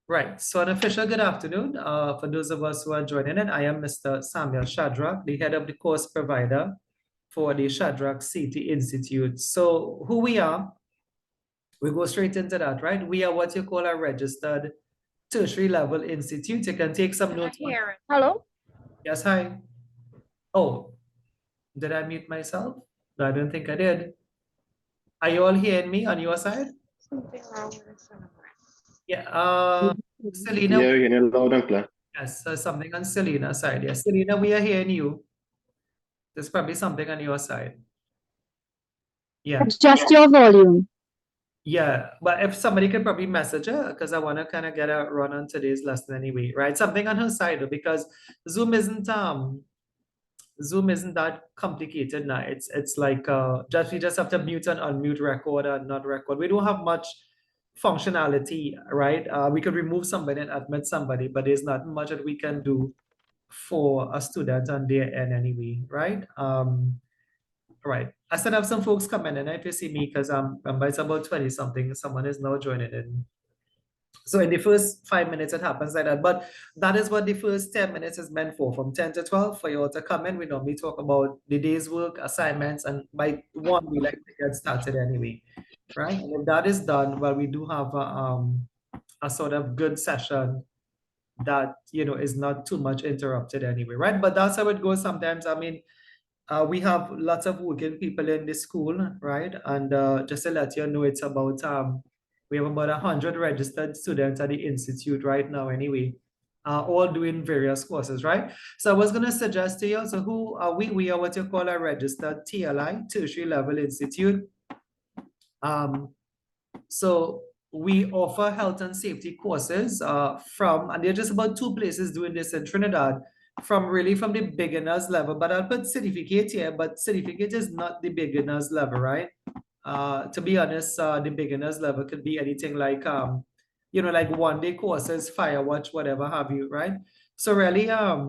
Right. So an official good afternoon for those of us who are joining in. I am Mr. Samuel Shadrach, the head of the course provider for the Shadrach City Institute. So who we are, we go straight into that, right? We are what you call a registered tertiary level institute. You can take some notes. Hello? Yes, hi. Oh, did I mute myself? No, I don't think I did. Are you all hearing me on your side? Something wrong with the cinema. Yeah. Yeah, Selena, you're getting loud and clear. yes, something on Selena's side. Yes, Selena, we are hearing you. There's probably something on your side. Yeah. Adjust your volume. Yeah. But if somebody could probably message her, because I want to kind of get a run on today's lesson anyway, right? Something on her side though, because Zoom isn't Zoom isn't that complicated now. It's like just we just have to mute and unmute, record and not record. We don't have much functionality, right? We could remove somebody and admit somebody, but there's not much that we can do for a student on their end anyway, right? Right. I still have some folks coming in. If you see me, because it's about 20 something, someone is now joining in. So in the first 5 minutes, it happens like that. But that is what the first 10 minutes is meant for. From 10 to 12, for you all to come in. We normally talk about the day's work, assignments, and by 1, we like to get started anyway. Right? And if that is done, well, we do have a sort of good session that is not too much interrupted anyway, right? But that's how it goes sometimes. I mean, we have lots of working people in the school, right? And just to let you know, it's about we have about 100 registered students at the institute right now anyway, all doing various courses, right? So I was going to suggest to you, so who are we? We are what you call a registered TLI, tertiary level institute. So we offer health and safety courses and there are just about 2 places doing this in Trinidad, from the beginners level. But I'll put certificate here, but certificate is not the beginners level, right? To be honest, the beginners level could be anything like like 1-day courses, Firewatch, whatever have you, right? So really, I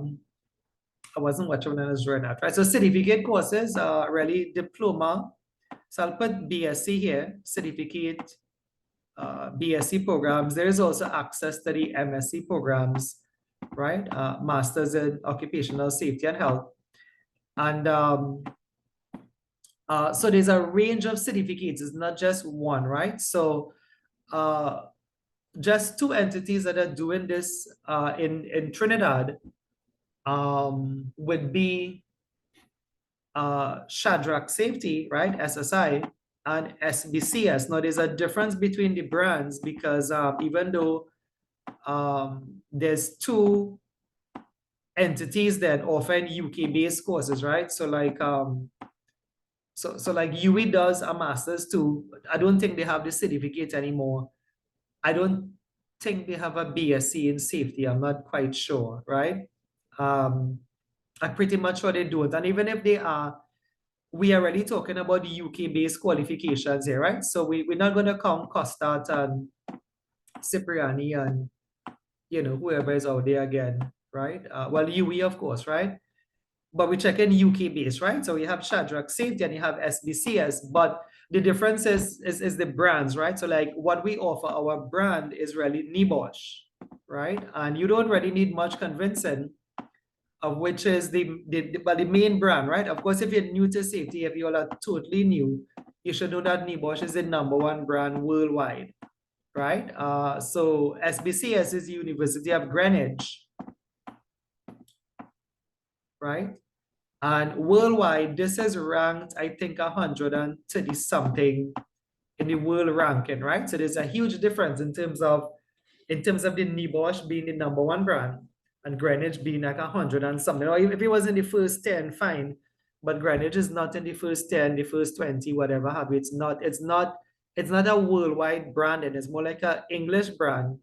wasn't watching when I was doing that, right? So certificate courses are really diploma. So I'll put BSc here, certificate, BSc programs. There is also access to the MSc programs, right? Masters in Occupational Safety and Health. And so there's a range of certificates. It's not just one, right? So just 2 entities that are doing this in Trinidad would be Shadrach Safety, right? SSI, and SBCS. Now there's a difference between the brands because even though there's 2 entities that offer UK-based courses, right? So like like UE does a master's too. I don't think they have the certificate anymore. I don't think they have a BSc in safety. I'm not quite sure, right? I'm pretty much sure they don't. And even if they are, we are really talking about the UK-based qualifications here, right? So we're not going to count Costat and Cipriani and whoever is out there again, right? Well, UE, of course, right? But we're checking UK based, right? So you have Shadrach Safety and you have SBCS, but the difference is the brands, right? So like what we offer, our brand is really NEBOSH, right? And you don't really need much convincing of which is the main brand, right? Of course, if you're new to safety, if you all are totally new, you should know that NEBOSH is the #1 brand worldwide, right? So SBCS is the University of Greenwich, right? And worldwide, this is ranked, I think, 130 something in the world ranking, right? So there's a huge difference in terms of the NEBOSH being the #1 brand and Greenwich being like 100 and something. Or if it was in the first 10, fine. But Greenwich is not in the first 10, the first 20, whatever have you. It's not a worldwide brand, and it's more like an English brand.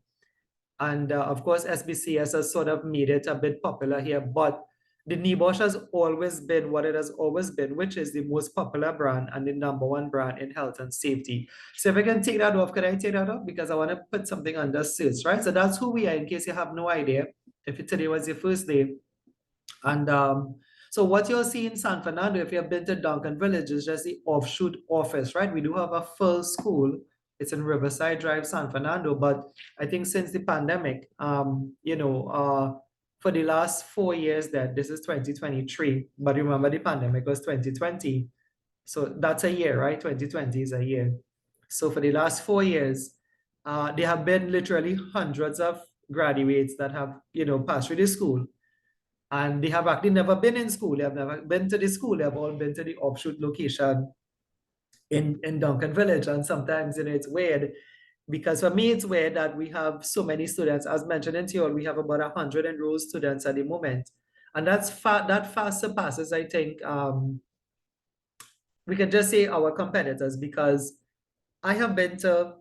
And of course, SBCS has sort of made it a bit popular here, but the NEBOSH has always been what it has always been, which is the most popular brand and the #1 brand in health and safety. So if I can take that off, could I take that off? Because I want to put something under search, right? So that's who we are, in case you have no idea, if today was your first day. And so what you'll see in San Fernando, if you've been to Duncan Village, is just the offshoot office, right? We do have a full school. It's in Riverside Drive, San Fernando. But I think since the pandemic, for the last 4 years, that this is 2023, but remember the pandemic was 2020. So that's a year, right? 2020 is a year. So for the last 4 years, there have been literally hundreds of graduates that have, passed through the school. And they have actually never been in school. They have never been to the school. They have all been to the offshoot location in Duncan Village. And sometimes, it's weird because for me, it's weird that we have so many students. As mentioned in Seoul, we have about 100 enrolled students at the moment. And that fast surpasses, I think, we can just say our competitors, because I have been to,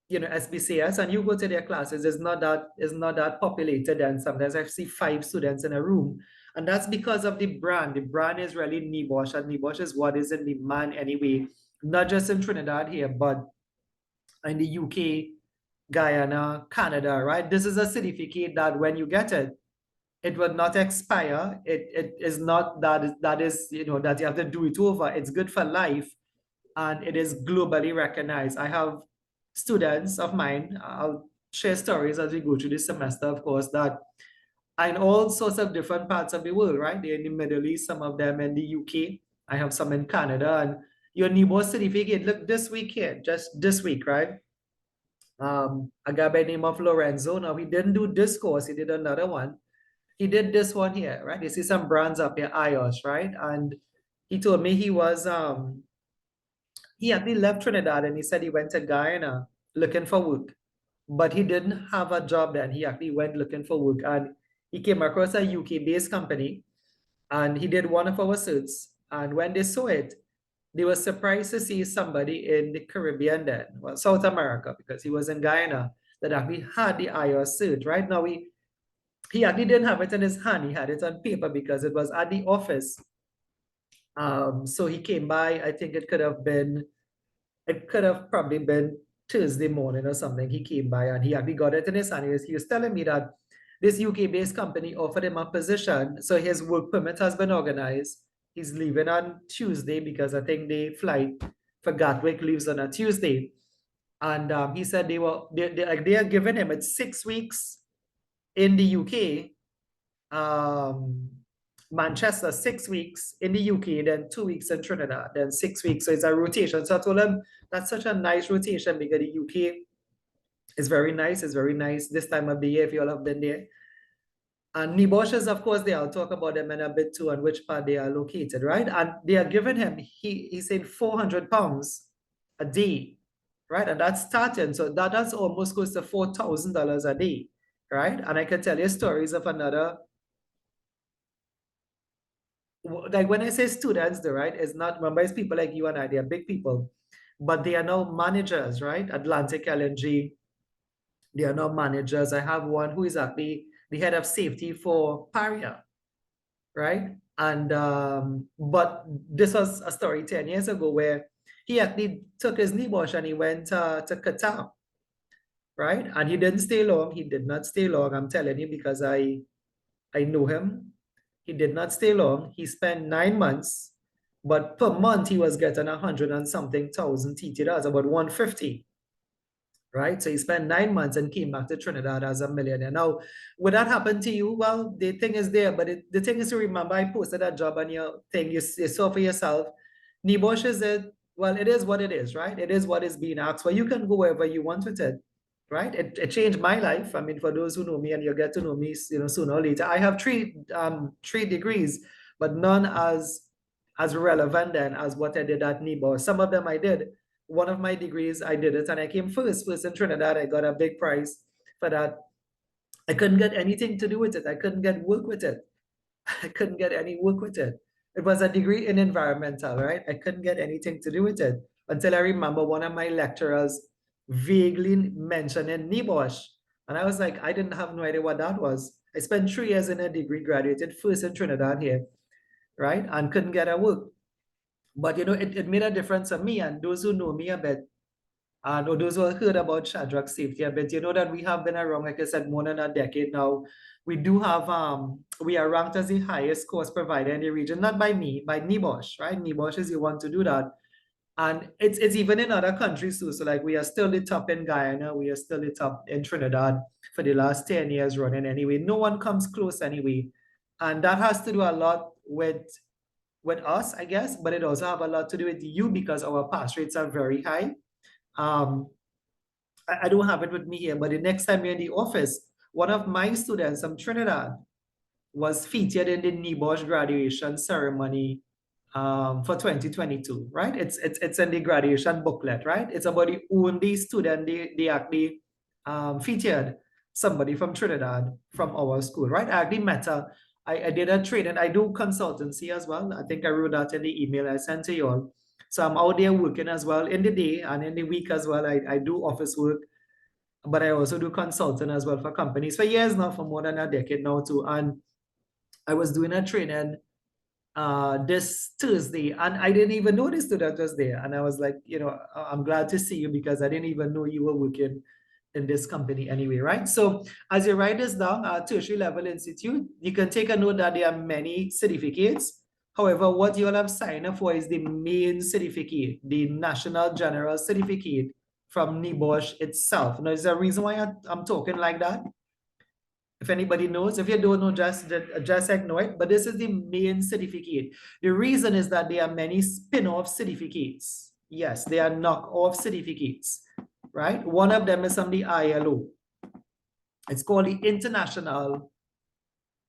SBCS, and you go to their classes, it's not that populated, and sometimes I see 5 students in a room. And that's because of the brand. The brand is really NEBOSH, and NEBOSH is what is in demand anyway, not just in Trinidad here, but in the UK, Guyana, Canada, right? This is a certificate that when you get it, it will not expire. It is not that is, that you have to do it over. It's good for life, and it is globally recognized. I have students of mine, I'll share stories as we go through this semester, of course, that are in all sorts of different parts of the world, right? They're in the Middle East, some of them in the UK. I have some in Canada. And your NEBOSH certificate, look, this week here, just this week, right? A guy by the name of Lorenzo. Now, he didn't do this course, he did another one. He did this one here, right? You see some brands up here, IOS, right? And he told me he actually left Trinidad, and he said he went to Guyana looking for work, but he didn't have a job then. He actually went looking for work, and he came across a UK-based company, and he did one of our certs. And when they saw it, they were surprised to see somebody in the Caribbean then, well, South America, because he was in Guyana, that actually had the IOS cert. Right now, he actually didn't have it in his hand. He had it on paper because it was at the office. So he came by. I think it could have probably been Thursday morning or something. He came by and he actually got it in his hand. He was telling me that this UK-based company offered him a position. So his work permit has been organized. He's leaving on Tuesday because I think the flight for Gatwick leaves on a Tuesday. And he said they are giving him, it's 6 weeks in the UK, Manchester, 6 weeks in the UK, then 2 weeks in Trinidad, then 6 weeks. So it's a rotation. So I told him that's such a nice rotation because the UK is very nice. It's very nice this time of the year if you all have been there. And NEBOSHs, of course, I'll talk about them in a bit too, and which part they are located, right? And they are giving him, he said £400 a day, right? And that's starting. So that's almost close to $4,000 a day, right? And I can tell you stories of another, like when I say students, though, right, it's not, remember, it's people like you and I, they are big people, but they are now managers, right? Atlantic LNG, they are now managers. I have one who is actually the head of safety for Paria, right? And but this was a story 10 years ago where he actually took his NEBOSH and he went to Qatar, right? And he didn't stay long. He did not stay long. I'm telling you because I know him. He did not stay long. He spent 9 months, but per month he was getting 100 and something thousand TT. That's about 150, right? So he spent 9 months and came back to Trinidad as a millionaire. Now, would that happen to you? Well, the thing is there, but the thing is to remember, I posted that job on your thing. You saw for yourself. NEBOSH is it? Well, it is what it is, right? It is what is being asked for. You can go wherever you want with it, right? It changed my life. I mean, for those who know me, and you'll get to know me, sooner or later. I have three degrees, but none as relevant then as what I did at NEBOSH. Some of them I did. One of my degrees, I did it, and I came first in Trinidad. I got a big prize for that. I couldn't get anything to do with it. I couldn't get work with it. I couldn't get any work with it. It was a degree in environmental, right? I couldn't get anything to do with it until I remember one of my lecturers vaguely mentioning NEBOSH. And I was like, I didn't have no idea what that was. I spent 3 years in a degree, graduated first in Trinidad here, right? And couldn't get a work. But it made a difference to me, and those who know me a bit, or those who have heard about Shadrach Safety a bit, that we have been around, like I said, more than a decade now. We do have, we are ranked as the highest course provider in the region, not by me, by NEBOSH, right? NEBOSH is you want to do that. And it's even in other countries too. So like we are still the top in Guyana, we are still the top in Trinidad for the last 10 years running anyway. No one comes close anyway. And that has to do a lot with us, I guess, but it also have a lot to do with you because our pass rates are very high. I don't have it with me here, but the next time you're in the office, one of my students from Trinidad was featured in the NEBOSH graduation ceremony for 2022, right? It's in the graduation booklet, right? It's about the only student they actually featured somebody from Trinidad from our school, right? I actually met her. I did a training. I do consultancy as well. I think I wrote that in the email I sent to you all. So I'm out there working as well in the day and in the week as well. I do office work, but I also do consulting as well for companies for years now, for more than a decade now too. And I was doing a training this Thursday, and I didn't even know this student was there. And I was like, I'm glad to see you because I didn't even know you were working in this company anyway, right? So as you write this down, tertiary level institute, you can take a note that there are many certificates. However, what you all have signed up for is the main certificate, the National General Certificate from NEBOSH itself. Now, there's a reason why I'm talking like that. If anybody knows, if you don't know, just ignore it. But this is the main certificate. The reason is that there are many spin-off certificates. Yes, they are knock-off certificates, right? One of them is from the ILO. It's called the International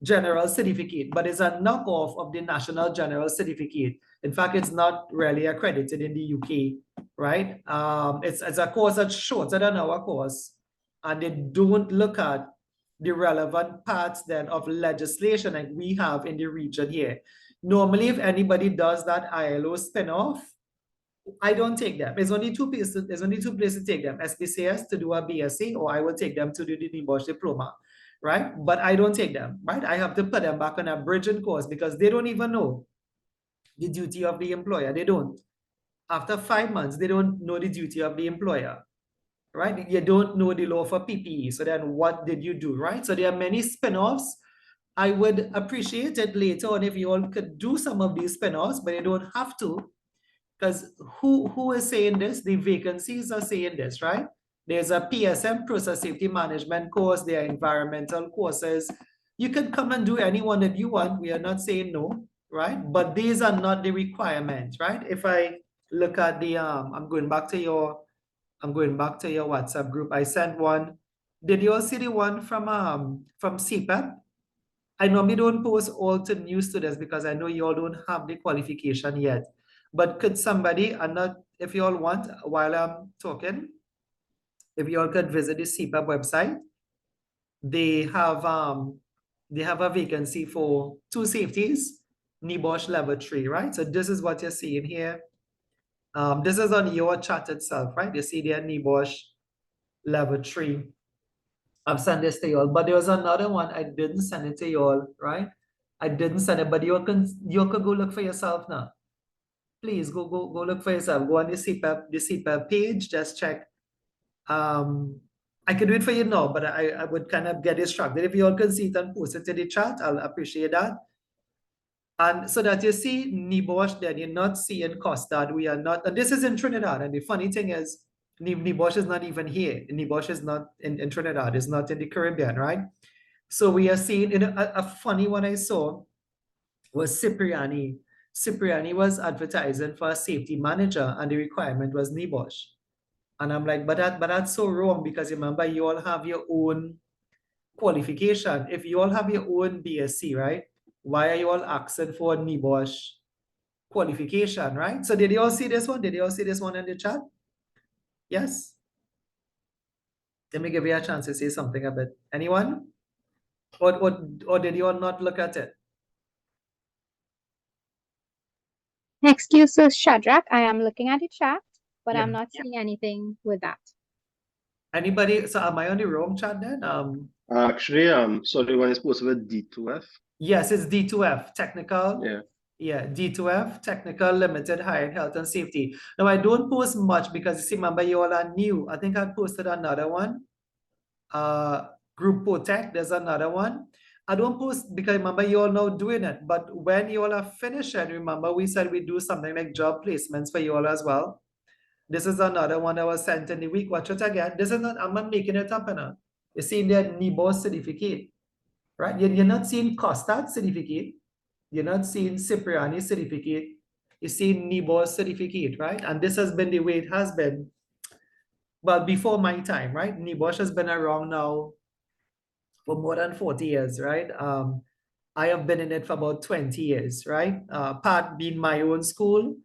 General Certificate, but it's a knockoff of the National General Certificate. In fact, it's not really accredited in the UK, right? It's a course that's shorter than our course, and they don't look at the relevant parts then of legislation like we have in the region here. Normally, if anybody does that ILO spin-off, I don't take them. There's only two places to take them: SPCS to do a BSc, or I will take them to do the NEBOSH diploma, right? But I don't take them, right? I have to put them back on a bridging course because they don't even know the duty of the employer. They don't. After 5 months, they don't know the duty of the employer, right? You don't know the law for PPE. So then what did you do, right? So there are many spin-offs. I would appreciate it later on if you all could do some of these spin-offs, but you don't have to. Because who is saying this? The vacancies are saying this, right? There's a PSM, process safety management course. There are environmental courses. You can come and do any one that you want. We are not saying no, right? But these are not the requirements, right? If I look at the I'm going back to your WhatsApp group. I sent one. Did you all see the one from CPAP? I normally don't post all to new students because I know you all don't have the qualification yet. But could somebody, and not if you all want, while I'm talking, if you all could visit the CPAP website, they have a vacancy for 2 safeties, NEBOSH level 3, right? So this is what you're seeing here. This is on your chat itself, right? You see there NEBOSH level 3. I've sent this to you all, but there was another one I didn't send it to you all, right? I didn't send it, but you can go look for yourself now. Please go look for yourself. Go on the CPAP page. Just check. I can do it for you now, but I would kind of get distracted. If you all can see it and post it in the chat, I'll appreciate that. And so that you see NEBOSH, then you're not seeing Costard. We are not, and this is in Trinidad. And the funny thing is, NEBOSH is not even here. NEBOSH is not in Trinidad. It's not in the Caribbean, right? So we are seeing, a funny one I saw was Cipriani. Cipriani was advertising for a safety manager, and the requirement was NEBOSH. And I'm like, but that's so wrong, because remember, you all have your own qualification. If you all have your own BSc, right? Why are you all asking for NEBOSH qualification, right? So did you all see this one? Did you all see this one in the chat? Yes? Let me give you a chance to say something a bit. Anyone? Or did you all not look at it? Excuses, Shadrach. I am looking at the chat, but Yeah. I'm not seeing anything with that. Anybody? So am I on the wrong chat then? Actually, so the one is supposed to be D2F. Yes, it's D2F, technical. Yeah. Yeah, D2F, technical, limited, higher health and safety. Now, I don't post much because you see, remember, you all are new. I think I posted another one. Group Protect, there's another one. I don't post because remember you all now doing it, but when you all are finished, and remember we said we do something like job placements for you all as well. This is another one that was sent in the week. Watch it again. This is not, I'm not making it up, you know. You're seeing the NEBOSH certificate, right? You're not seeing Costard certificate. You're not seeing Cipriani certificate. You're seeing NEBOSH certificate, right? And this has been the way it has been. Well, before my time, right? NEBOSH has been around now for more than 40 years, right? I have been in it for about 20 years, right? Part being my own school,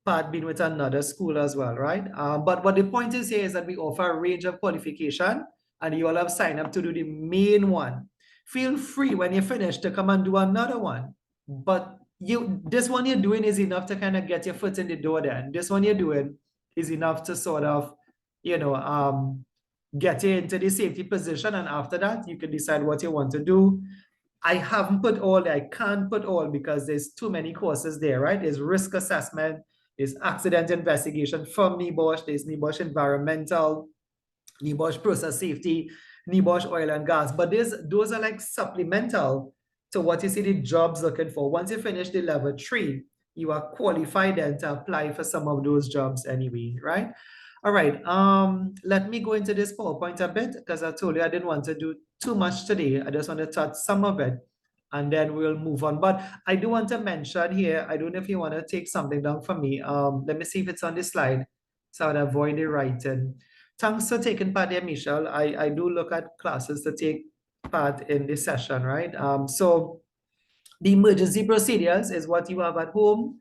part being with another school as well, right? But what the point is here is that we offer a range of qualification, and you all have signed up to do the main one. Feel free when you finish to come and do another one. But this one you're doing is enough to kind of get your foot in the door there. And this one you're doing is enough to sort of, get you into the safety position. And after that, you can decide what you want to do. I haven't put all, I can't put all because there's too many courses there, right? There's risk assessment, there's accident investigation from NEBOSH, there's NEBOSH environmental, NEBOSH process safety, NEBOSH oil and gas. But those are like supplemental to what you see the jobs looking for. Once you finish the level 3, you are qualified then to apply for some of those jobs anyway, right? All right, let me go into this PowerPoint a bit because I told you I didn't want to do too much today. I just want to touch some of it and then we'll move on. But I do want to mention here, I don't know if you want to take something down for me. Let me see if it's on the slide so I'd avoid the writing. Thanks for taking part there, Michelle. I do look at classes to take part in this session, right? So the emergency procedures is what you have at home.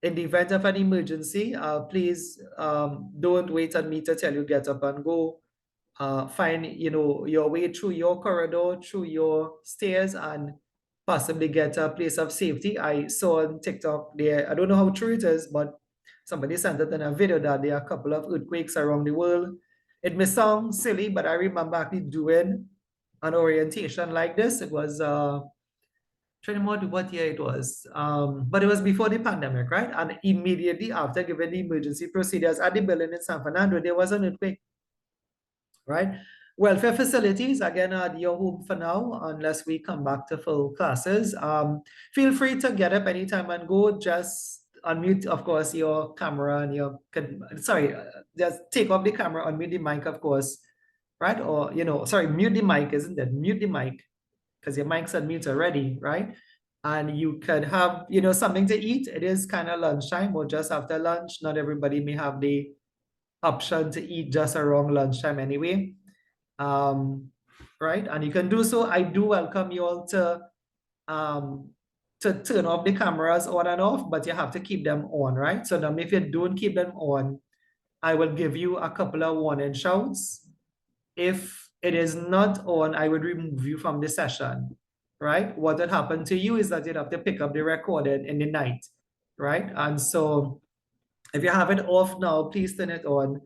In the event of an emergency, please don't wait on me to tell you get up and go. Find your way through your corridor, through your stairs, and possibly get a place of safety. I saw on TikTok there, I don't know how true it is, but somebody sent it in a video that there are a couple of earthquakes around the world. It may sound silly, but I remember actually doing an orientation like this. It was trying to remember what year it was, but it was before the pandemic, right? And immediately after giving the emergency procedures at the building in San Fernando, there was an earthquake, right? Welfare facilities, again, are your home for now, unless we come back to full classes. Feel free to get up anytime and go. Just unmute, of course, your camera and just take off the camera, unmute the mic, of course, right? Or, mute the mic, isn't it? Mute the mic, because your mic's unmute already, right? And you could have, something to eat. It is kind of lunchtime or just after lunch. Not everybody may have the option to eat just around lunchtime anyway. Right? And you can do so. I do welcome you all to turn off the cameras on and off, but you have to keep them on, right? So now if you don't keep them on, I will give you a couple of warning shouts. If it is not on, I would remove you from the session, right? What would happen to you is that you'd have to pick up the recording in the night, right? And so if you have it off now, please turn it on.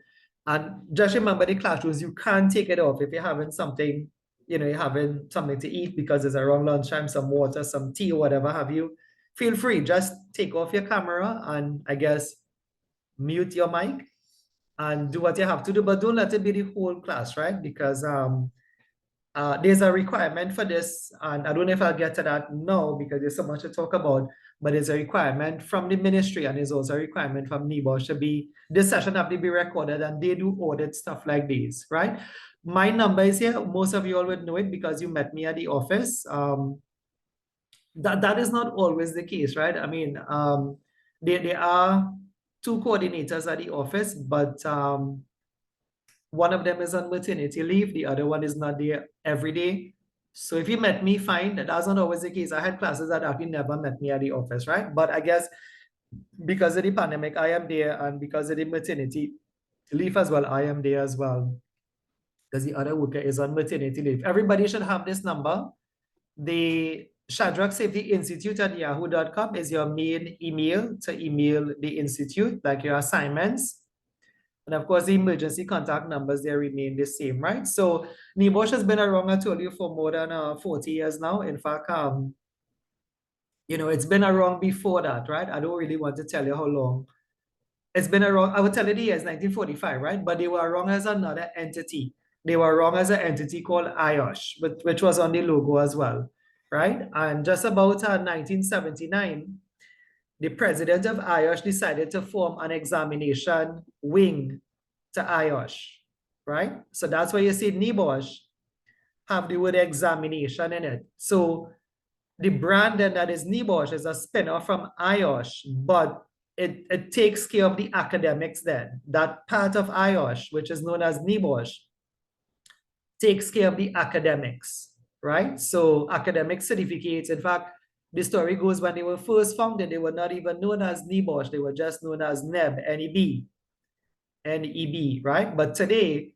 And just remember the classrooms, you can't take it off if you're having something, you're having something to eat because it's around lunchtime, some water, some tea, or whatever have you. Feel free, just take off your camera and I guess mute your mic and do what you have to do, but don't let it be the whole class, right? Because there's a requirement for this, and I don't know if I'll get to that now because there's so much to talk about, but there's a requirement from the ministry and there's also a requirement from NEBOSH this session have to be recorded, and they do audit stuff like this, right? My number is here. Most of you all would know it because you met me at the office. That is not always the case, right? I mean, there are 2 coordinators at the office, but one of them is on maternity leave. The other one is not there every day. So if you met me, fine. That's not always the case. I had classes that actually never met me at the office, right? But I guess because of the pandemic, I am there. And because of the maternity leave as well, I am there as well. Because the other worker is on maternity leave. Everybody should have this number. The Shadrach Safety Institute at yahoo.com is your main email to email the institute, like your assignments. And of course, the emergency contact numbers, they remain the same, right? So NEBOSH has been around, I told you, for more than 40 years now. In fact, it's been around before that, right? I don't really want to tell you how long. It's been around, I would tell you the years 1945, right? But they were around as another entity. They were around as an entity called IOSH, which was on the logo as well. right? And just about 1979, the president of IOSH decided to form an examination wing to IOSH, right? So that's why you see NEBOSH have the word examination in it. So the brand that is NEBOSH is a spin-off from IOSH, but it takes care of the academics then. That part of IOSH, which is known as NEBOSH, takes care of the academics, right? So academic certificates, in fact, the story goes when they were first founded, they were not even known as NEBOSH, they were just known as NEB, right? But today,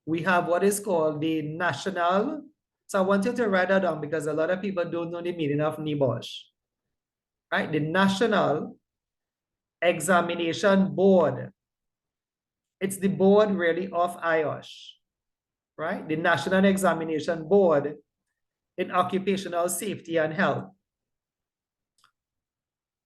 we have what is called the National, so I want you to write that down because a lot of people don't know the meaning of NEBOSH, right? The National Examination Board. It's the board really of IOSH, right? The National Examination Board in Occupational Safety and Health.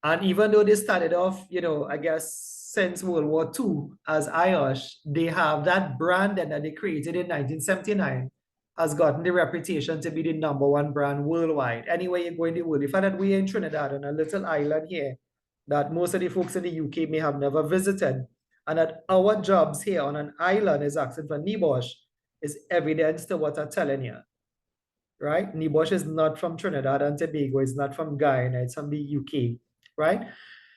And even though they started off, I guess since World War II as IOSH, they have that brand that they created in 1979 has gotten the reputation to be the #1 brand worldwide. Anywhere you go in the world, the fact that we're in Trinidad on a little island here that most of the folks in the UK may have never visited, and that our jobs here on an island is asking for NEBOSH is evidence to what I'm telling you, right? NEBOSH is not from Trinidad and Tobago, it's not from Guyana, it's from the UK, right?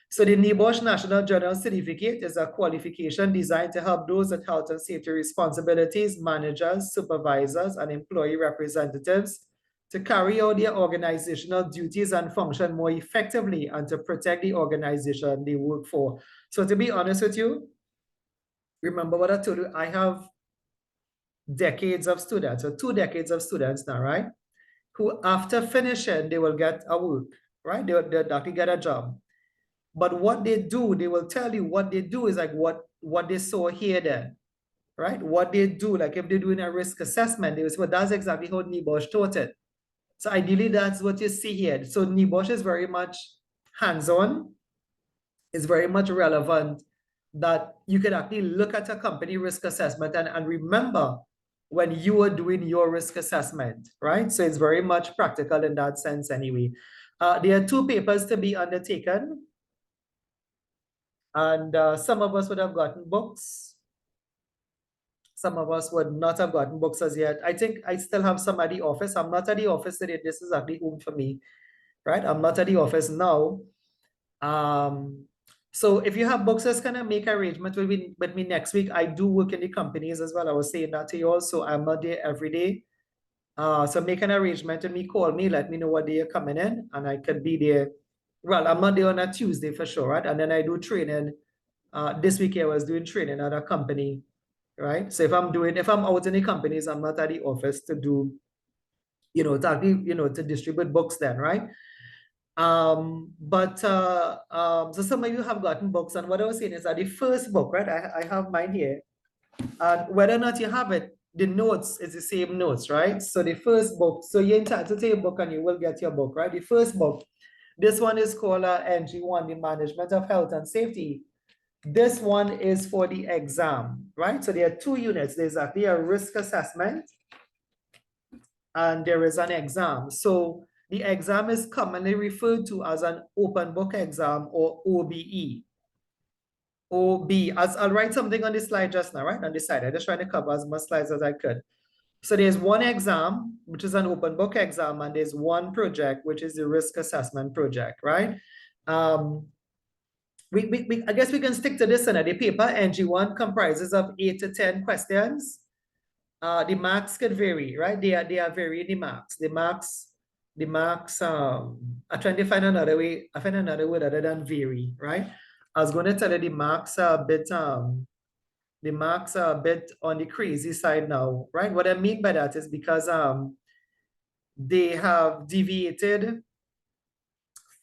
So the NEBOSH National General Certificate is a qualification designed to help those with health and safety responsibilities, managers, supervisors, and employee representatives to carry out their organizational duties and function more effectively and to protect the organization they work for. So to be honest with you, remember what I told you, I have decades of students, or 2 decades of students now, right? Who after finishing, they will get a work, right? They'll actually get a job. But what they do, they will tell you what they do is like what they saw here then, right? What they do, like if they're doing a risk assessment, they will say, well, that's exactly how NEBOSH taught it. So ideally, that's what you see here. So NEBOSH is very much hands-on, is very much relevant that you can actually look at a company risk assessment and remember when you are doing your risk assessment, right? So it's very much practical in that sense anyway. There are 2 papers to be undertaken. And some of us would have gotten books. Some of us would not have gotten books as yet. I think I still have some at the office. I'm not at the office today. This is actually home for me, right? I'm not at the office now. So if you have books, let's kind of make arrangement with me next week. I do work in the companies as well. I was saying that to you also. I'm not there every day. So make an arrangement and call me, let me know what day you're coming in, and I could be there. Well, I'm not there on a Tuesday for sure, right? And then I do training. This week I was doing training at a company, right? So if I'm out in the companies, I'm not at the office to do, to distribute books then, right? So some of you have gotten books, and what I was saying is that the first book, right? I have mine here, and whether or not you have it, the notes is the same notes, right? So the first book, so you're entitled to a book and you will get your book, right? The first book, this one is called NG1, the Management of Health and Safety. This one is for the exam, right? So there are 2 units. There's actually a risk assessment and there is an exam. So the exam is commonly referred to as an open book exam or OBE. I'll write something on the slide just now, right? On the side. I'm just trying to cover as much slides as I could. So there's one exam, which is an open book exam, and there's one project, which is the risk assessment project, right? I guess we can stick to this. And the paper NG1 comprises of 8 to 10 questions. The marks could vary, right? They are varying the marks. The marks, I'm trying to find another way, I find another word other than vary, right? I was going to tell you the marks are a bit, on the crazy side now, right? What I mean by that is because they have deviated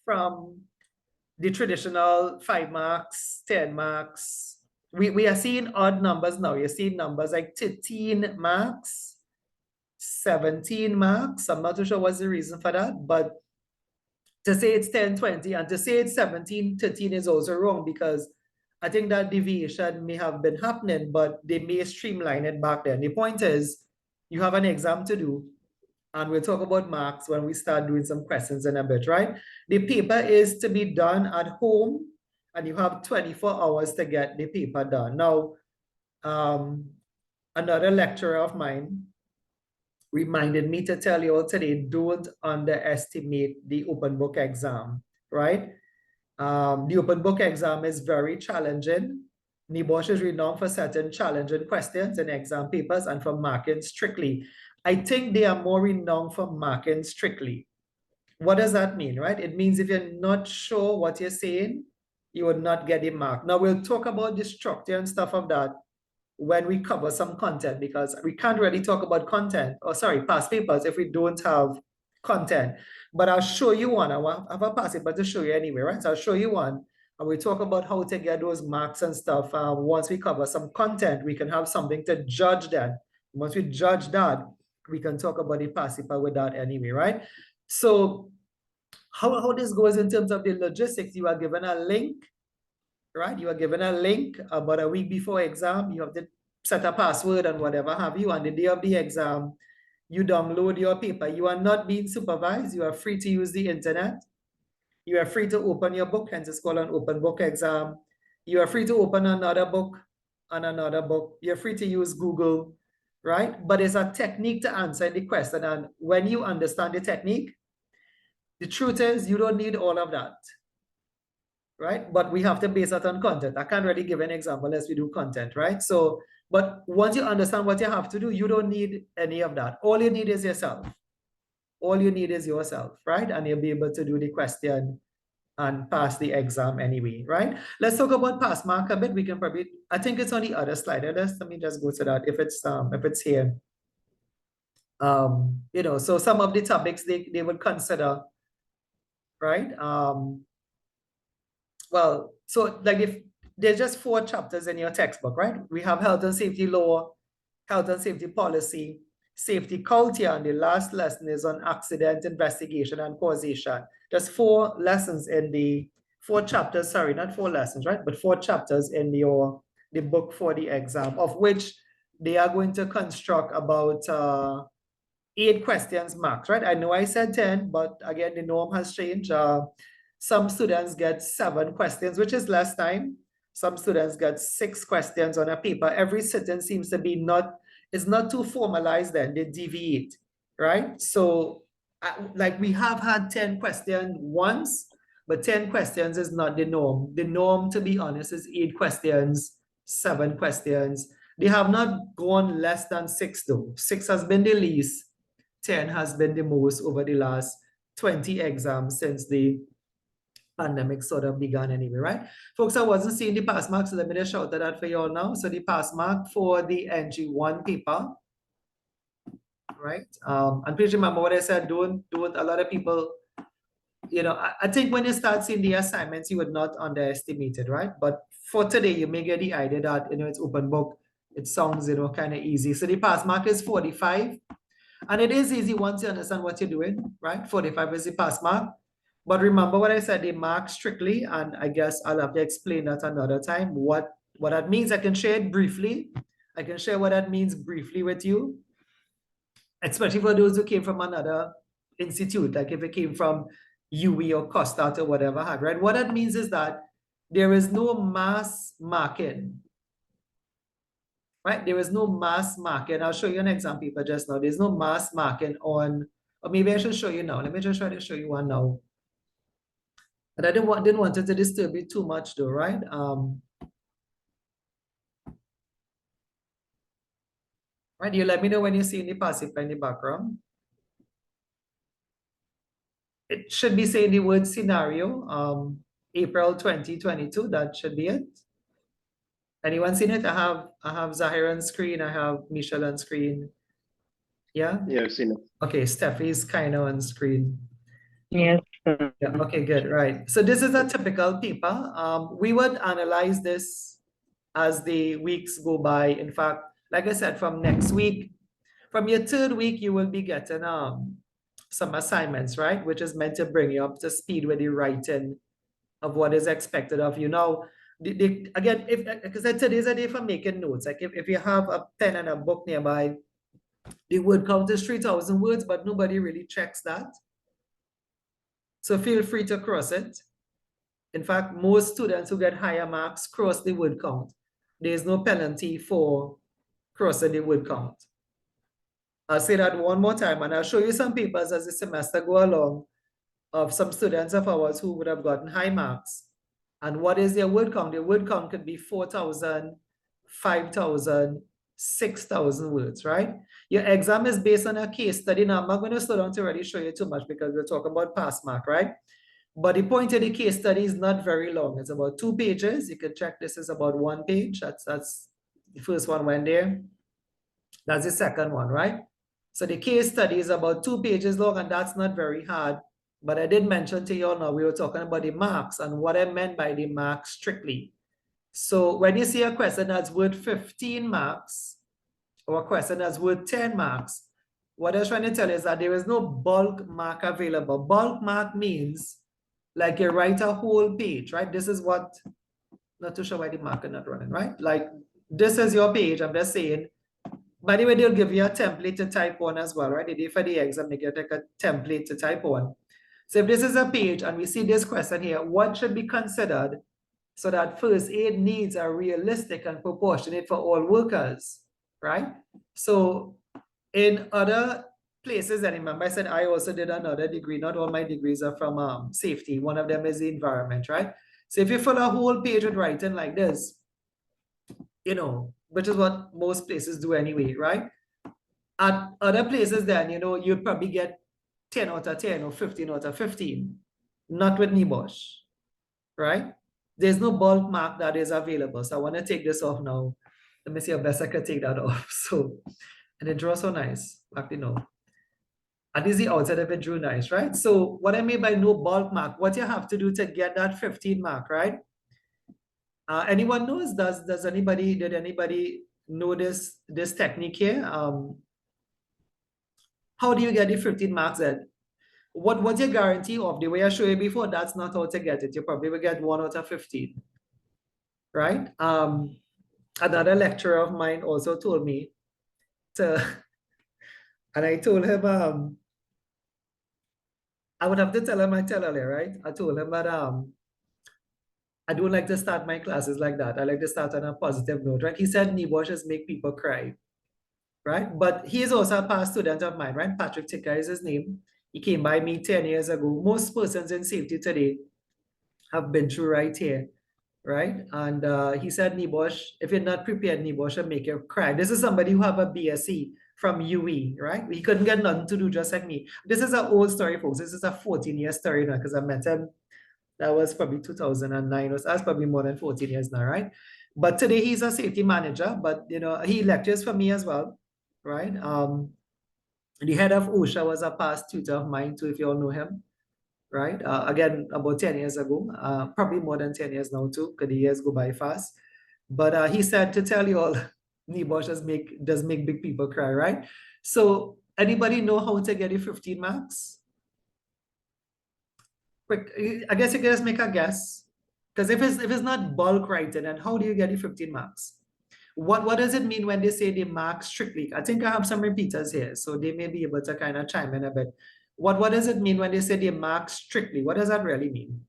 from the traditional 5 marks, 10 marks. We are seeing odd numbers now. You're seeing numbers like 13 marks, 17 marks. I'm not too sure what's the reason for that, but to say it's 10, 20, and to say it's 17, 13 is also wrong because I think that deviation may have been happening, but they may streamline it back then. The point is, you have an exam to do. And we'll talk about marks when we start doing some questions in a bit, right? The paper is to be done at home, and you have 24 hours to get the paper done. Now, another lecturer of mine reminded me to tell you all today, don't underestimate the open book exam, right? The open book exam is very challenging. NEBOSH is renowned for certain challenging questions in exam papers and for marking strictly. I think they are more renowned for marking strictly. What does that mean, right? It means if you're not sure what you're saying, you will not get a mark. Now, we'll talk about the structure and stuff of that when we cover some content, because we can't really talk about content, or sorry, past papers, if we don't have content. But I'll show you one. I have a past paper to show you anyway, right? So I'll show you one, and we talk about how to get those marks and stuff. Once we cover some content, we can have something to judge that. Once we judge that, we can talk about the past paper with that anyway, right? So how this goes in terms of the logistics, you are given a link, right? You are given a link about a week before exam. You have to set a password and whatever have you. On the day of the exam, you download your paper. You are not being supervised. You are free to use the internet. You are free to open your book, hence it's called an open book exam. You are free to open another book and another book. You're free to use Google, right? But it's a technique to answer the question. And when you understand the technique, the truth is you don't need all of that, right? But we have to base that on content. I can't really give an example unless we do content, right? So, but once you understand what you have to do, you don't need any of that. All you need is yourself. All you need is yourself, right? And you'll be able to do the question and pass the exam anyway, right? Let's talk about pass mark a bit. We can probably, I think it's on the other slide. Let me just go to that if it's here. You know, so some of the topics they would consider, right? Well, so like if there's just 4 chapters in your textbook, right? We have health and safety law, health and safety policy, safety culture, and the last lesson is on accident investigation and causation. Just 4 lessons in the 4 chapters, sorry, not 4 lessons, right? But 4 chapters in the book for the exam, of which they are going to construct about 8 questions max, right? I know I said 10, but again, the norm has changed. Some students get 7 questions, which is less time. Some students get 6 questions on a paper. Every sitting seems to be it's not too formalized then, they deviate, right? So like we have had 10 questions once, but 10 questions is not the norm. The norm, to be honest, is 8 questions, 7 questions. They have not gone less than 6 though. 6 has been the least, 10 has been the most over the last 20 exams since the pandemic sort of began anyway, right? Folks, I wasn't seeing the pass mark, so let me just shout that for you all now. So the pass mark for the NG1 paper, right? And please remember what I said, don't a lot of people, you know, I think when you start seeing the assignments, you would not underestimate it, right? But for today, you may get the idea that, you know, it's open book. It sounds, you know, kind of easy. So the pass mark is 45. And it is easy once you understand what you're doing, right? 45 is the pass mark. But remember what I said, they mark strictly, and I guess I'll have to explain that another time. What that means, I can share it briefly. I can share what that means briefly with you, especially for those who came from another institute, like if it came from UE or Costa or whatever, right? What that means is that there is no mass marking, right? There is no mass marking. I'll show you an example paper just now. There's no mass marking on, or maybe I should show you now. Let me just try to show you one now. But I didn't want it to disturb you too much though, right? Right, you let me know when you see the passive in the background. It should be saying the word scenario, April 2022, that should be it. Anyone seen it? I have Zahir on screen, I have Michelle on screen. Yeah? Yeah, I've seen it. Okay, Steffi's kind of on screen. Yes. Yeah, okay, good, right. So this is a typical paper. We would analyze this as the weeks go by. In fact, like I said, from next week, from your 3rd week, you will be getting some assignments, right? Which is meant to bring you up to speed with the writing of what is expected of you. Now, again, because today's a day for making notes. Like if you have a pen and a book nearby, the word count is 3,000 words, but nobody really checks that. So feel free to cross it. In fact, most students who get higher marks cross the word count. There's no penalty for crossing the word count. I'll say that one more time, and I'll show you some papers as the semester go along of some students of ours who would have gotten high marks. And what is their word count? Their word count could be 4,000, 5,000, 6,000 words, right? Your exam is based on a case study. Now, I'm not going to slow down to already show you too much because we're talking about pass mark, right? But the point of the case study is not very long. It's about 2 pages. You can check this is about 1 page. That's the first one went there. That's the second one, right? So the case study is about 2 pages long, and that's not very hard. But I did mention to you all now, we were talking about the marks and what I meant by the marks strictly. So when you see a question that's worth 15 marks or a question that's worth 10 marks, what I was trying to tell you is that there is no bulk mark available. Bulk mark means like you write a whole page, right? This is what, not too sure why the marker not running, right? Like this is your page, I'm just saying. By the way, they'll give you a template to type on as well, right? The day for the exam, they get like a template to type on. So if this is a page and we see this question here, what should be considered so that first aid needs are realistic and proportionate for all workers, right? So in other places, and remember I said I also did another degree, not all my degrees are from safety. One of them is the environment, right? So if you fill a whole page with writing like this, you know, which is what most places do anyway, right? At other places then, you know, you'd probably get 10 out of 10 or 15 out of 15, not with NEBOSH, right? There's no bulk mark that is available. So I want to take this off now. Let me see how best I can take that off. So, and it draws so nice, actually no. At least the outside of it drew nice, right? So what I mean by no bulk mark, what you have to do to get that 15 mark, right? Anyone knows, did anybody know this technique here? How do you get the 15 marks then? What's your guarantee of? The way I showed you before, that's not how to get it. You probably will get 1 out of 15, right? Another lecturer of mine also told me to, and I told him, I would have to tell him I tell earlier, right? I told him that I don't like to start my classes like that. I like to start on a positive note, right? He said NEBOSH just make people cry, right? But he is also a past student of mine, right? Patrick Ticker is his name. He came by me 10 years ago. Most persons in safety today have been through right here, right? And he said NEBOSH, if you're not prepared, NEBOSH will make you cry. This is somebody who have a BSc from UE, right? He couldn't get nothing to do just like me. This is an old story, folks. This is a 14-year story now because I met him. That was probably 2009. That's probably more than 14 years now, right? But today he's a safety manager, but you know, he lectures for me as well, right? The head of OSHA was a past tutor of mine too, if you all know him, right? Again, about 10 years ago, probably more than 10 years now too, because the years go by fast. But he said to tell you all, NEBOSH does make big people cry, right? So anybody know how to get the 15 marks? Quick, I guess you can just make a guess. Because if it's not bulk writing, then how do you get the 15 marks? What does it mean when they say they mark strictly? I think I have some repeaters here, so they may be able to kind of chime in a bit. What does it mean when they say they mark strictly? What does that really mean?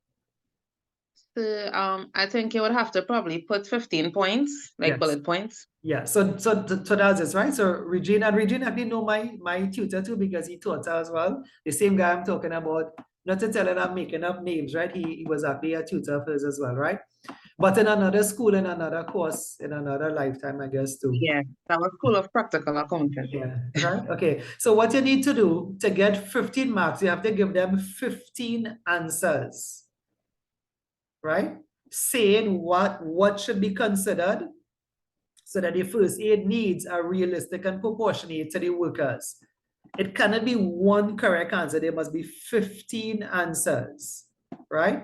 So, I think you would have to probably put 15 points, like Yes. bullet points. Yeah, so that's it, right? So Regina actually know my tutor too because he taught her as well. The same guy I'm talking about, not to tell her I'm making up names, right? He was actually a tutor of hers as well, right? But in another school, in another course, in another lifetime, I guess too. Yeah, that was School of Practical Accounting. Yeah, right. Okay. So what you need to do to get 15 marks, you have to give them 15 answers, right? Saying what should be considered so that the first aid needs are realistic and proportionate to the workers. It cannot be one correct answer. There must be 15 answers, right?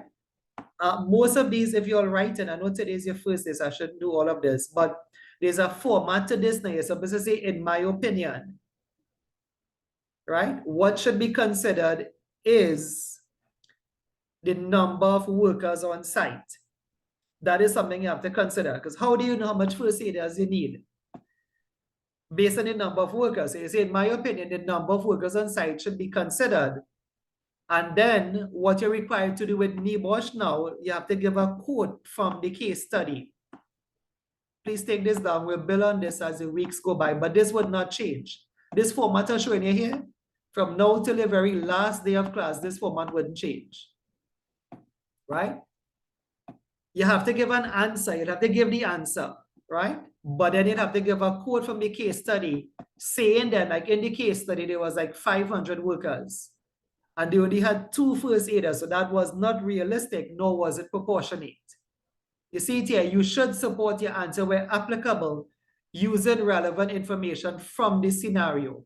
Most of these, if you're writing, I know today is your first day, so I shouldn't do all of this, but there's a format to this now. You're supposed to say, in my opinion, right? What should be considered is the number of workers on site. That is something you have to consider, because how do you know how much first aiders you need? based on the number of workers. So you say, in my opinion, the number of workers on site should be considered. And then what you're required to do with NEBOSH now, you have to give a quote from the case study. Please take this down. We'll build on this as the weeks go by, but this would not change. This format I'm showing you here, from now till the very last day of class, this format wouldn't change, right? You have to give an answer. You have to give the answer, right? But then you'd have to give a quote from the case study saying that, like in the case study, there was like 500 workers and they only had 2 first aiders. So that was not realistic, nor was it proportionate. You see it here, you should support your answer where applicable using relevant information from the scenario.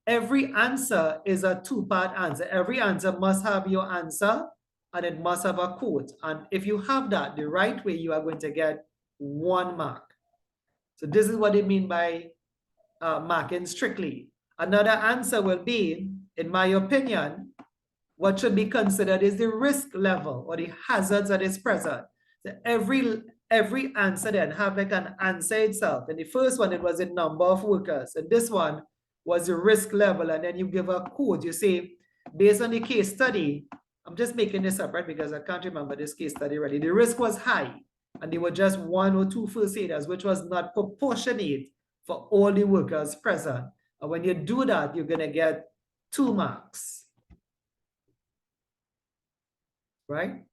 Every answer is a 2-part answer. Every answer must have your answer and it must have a quote. And if you have that the right way, you are going to get 1 mark. So this is what they mean by marking strictly. Another answer will be, in my opinion, what should be considered is the risk level or the hazards that is present. So every answer then have like an answer itself. And the first one, it was the number of workers. And this one was the risk level. And then you give a quote. You say, based on the case study, I'm just making this up, right? Because I can't remember this case study really. The risk was high. And there were just 1 or 2 first aiders, which was not proportionate for all the workers present. And when you do that, you're going to get 2 marks. Right?